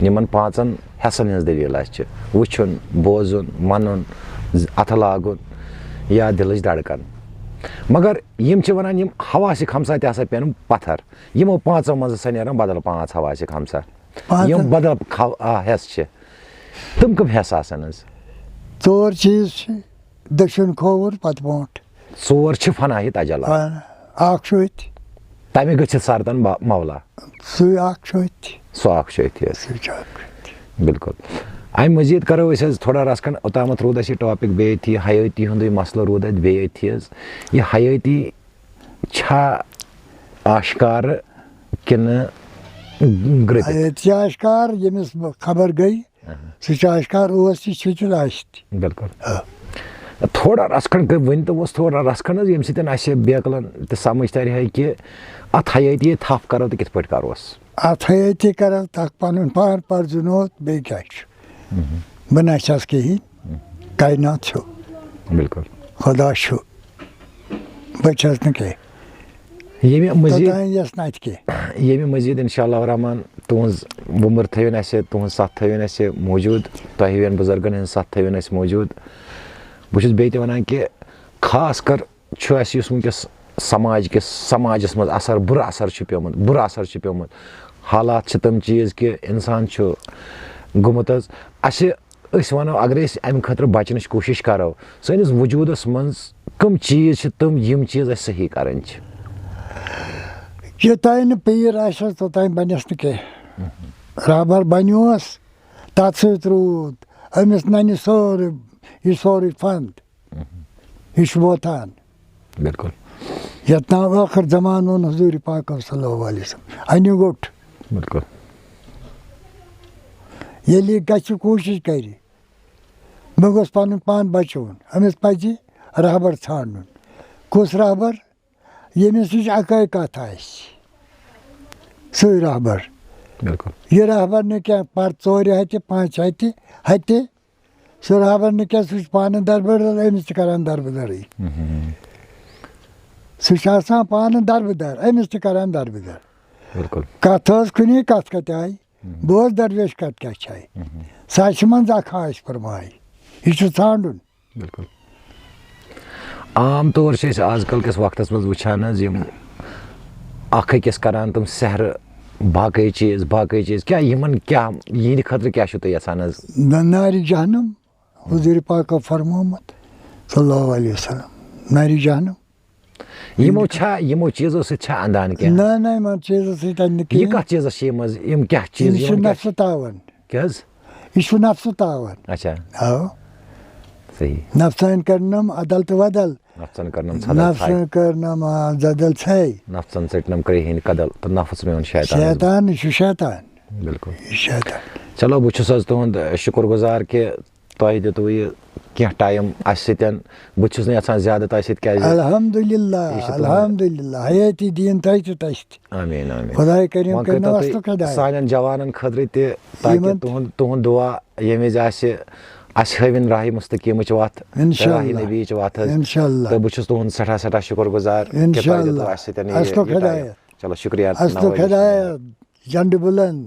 یِمن 5 ہٮ۪سن ہٕنٛز دٔلیٖل اَسہِ چھِ وٕچھُن بوزُن وَنُن اَتھٕ لاگُن یا دِلٕچ دھڑکن مگر یِم چھِ وَنان یِم حواس خمسا تہِ ہسا پٮ۪ن پتھر یِمو 5 منٛز ہسا نیران بدل 5 حواس خمسا یِم بدل ہٮ۪س چھِ تم کم حصہٕ آسان حظ؟ 4 چیٖز چھِ دٔچھُن کھووُر پتہٕ برونٛٹھ 4 چھِ فناہی تجلا اکھ چھُ أتھۍ تمہِ گٔژھِتھ سردن مولا سُے اکھ چھُ أتھۍ سُہ اکھ چھُ أتھی حظ سُہ چھُ اکھ بِلکُل امہِ مٔزیٖد کرو أسۍ حظ تھوڑا رژھ کھنٛڈ اوٚتامتھ روٗد اَسہِ یہِ ٹاپِک بیٚیہِ أتھی حیٲتی ہُنٛدُے مسلہٕ روٗد اَتہِ بیٚیہِ أتھی حظ یہِ حیٲتی چھا آشکارٕ کِنہٕ گرٛٔپِتھ؟ ییٚتہِ چھِ آشکار ییٚمِس خبر گٔے سُہ چھُ آشکار اوس تہِ چھُ تہِ آسہِ تہِ بِلکُل تھوڑا رژھ کھنٛڈ ؤنۍ تو اوس تھوڑا رژھ کھنٛڈ حظ ییٚمہِ سۭتۍ اَسہِ بیکلن تہِ سمجھ ترِ ہے کہِ اتھ حیٲتی تھپھ کرو تہٕ کِتھ پٲٹھۍ کروس اتھ حیٲتی کرو تتھ پنُن پان پرزٕنوت بیٚیہِ کیاہ چھُ بہٕ نہ چھس کِہیٖنۍ کاینات چھُ بِلکُل خۄدا چھُ بہٕ چھس نہٕ کینٛہہ ییٚمہِ مٔزیٖد یس نہٕ اتہِ کینٛہہ ییٚمہِ مٔزیٖد اِنشاء اللہ رحمان تُہنٛز وُمر تھٲوِن اَسہِ تُہنٛز سَتھ تھٲوِن اَسہِ موٗجوٗد تۄہہِ ہِوٮ۪ن بُزرگن ہٕنٛز سَتھ تھٲوِن اَسہِ موٗجوٗد بہٕ چھُس بیٚیہِ تہِ وَنان کہِ خاص کر چھُ اَسہِ یُس وٕنکٮ۪س سماجس منٛز اثر بُرٕ اثر چھُ پیوٚمُت حالات چھِ تِم چیٖز کہِ اِنسان چھُ گوٚمُت حظ أسۍ وَنو اگر أسۍ امہِ خٲطرٕ بچنٕچ کوٗشِش کرو سٲنِس وجوٗدس منٛز کٕم چیٖز چھِ تِم یِم چیٖز اَسہِ صحیح کرٕنۍ چھِ یوٚتانۍ نہٕ پیٖر آسٮ۪س توٚتانۍ بنٮ۪س نہٕ کینٛہہ رابر بنیوس تتھ سۭتۍ روٗد أمِس ننہِ سورُے یہِ سورُے فنٛد یہِ چھُ ووتان بِلکُل یتھ ناو ٲخر زمان ووٚن حضوٗرِ پاک صلی اللہ علیہ وسلم انہِ گوٚٹ بِلکُل ییٚلہِ یہِ گژھِ کوٗشِش کرِ مےٚ گوٚژھ پنُن پان بچاوُن أمِس پزِ رہبر ژھانڈُن کُس رہبر ییٚمِس نِش اکٲے کتھ آسہِ سُے رہبر بِلکُل یہِ رہبر نہٕ کینٛہہ پر 4 ہتہِ 5 ہتہِ سُہ رہبر نہٕ کینٛہہ سُہ چھُ پانہٕ دربٕدر أمِس تہِ کران دربٕدرٕے سُہ چھُ آسان پانہٕ دربٕدر أمِس تہِ کران دربٕدر بِلکُل کتھ ٲس کُنی کتھ کتہِ آیہِ بہٕ اوس درویش کتھ کیاہ چھِ آیہِ ساسہِ منٛز اکھ آسہِ فرماے یہِ چھُ ژھانڈُن بِلکُل عام طور چھِ أسۍ آز کل کِس وقتس منٛز وٕچھان حظ یِم اکھ أکِس کران تِم سحرٕ باقٕے چیٖز کیٛاہ یِمن کیٛاہ یِہنٛدِ خٲطرٕ کیٛاہ چھُو تُہۍ یژھان حظ نارِ جہنم حضوٗرِ پاکو فرمومُت صلی اللہ علیہ وسلم نارِ جہنم یِمو چیٖزو سۭتۍ چھا اندان کینٛہہ نہ یِمن چیٖزو سۭتۍ اندِ نہٕ یہِ کِہیٖنۍ کتھ چیٖزس چھِ یِم کیٛاہ چیٖز یہِ چھُ نفسہٕ تاوان کیٛاہ حظ یہِ چھُ نفسہٕ تاوان اچھا صحیح نفسن کرنم عدل تہٕ ودل نفژن کرنم نفسن کرنم زدل ژھے نفژن ژٔٹنم کرٛہِنۍ کدل تہٕ نفس میون شیطان شیطان یہِ چھُ شیطان بِلکُل یہِ چھُ شیطان چلو بہٕ چھُس حظ تُہُنٛد شُکُر گُزار کہِ تۄہہِ دِتوٕ یہِ کینٛہہ ٹایم اَسہِ سۭتۍ بہٕ چھُس نہٕ یژھان زیادٕ تۄہہِ سۭتۍ کیٛازِ الحمدُاللہ حیٲتی دیٖن تۄہہِ تہِ تۄہہِ تہِ آمیٖن آمیٖن خۄداے کٔرِنۍ وۄنۍ کٔرۍتو تُہۍ سانٮ۪ن جوانن خٲطرٕ تہِ تاکہِ تُہُنٛد دُعا ییٚمہِ وِزِ آسہِ اَسہِ ہٲوِن راہِ مُستقیٖمٕچ وتھ راہِ نبیٖچ وتھ حظ تہٕ بہٕ چھُس تُہُنٛد سٮ۪ٹھاہ شُکُر گُزار کہِ تۄہہِ دِتوٕ اَسہِ سۭتۍ چلو شُکریہ جنڈٕ بُلند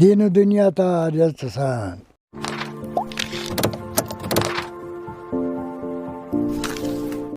دیٖنہٕ دُنیا تار یزتہٕ سان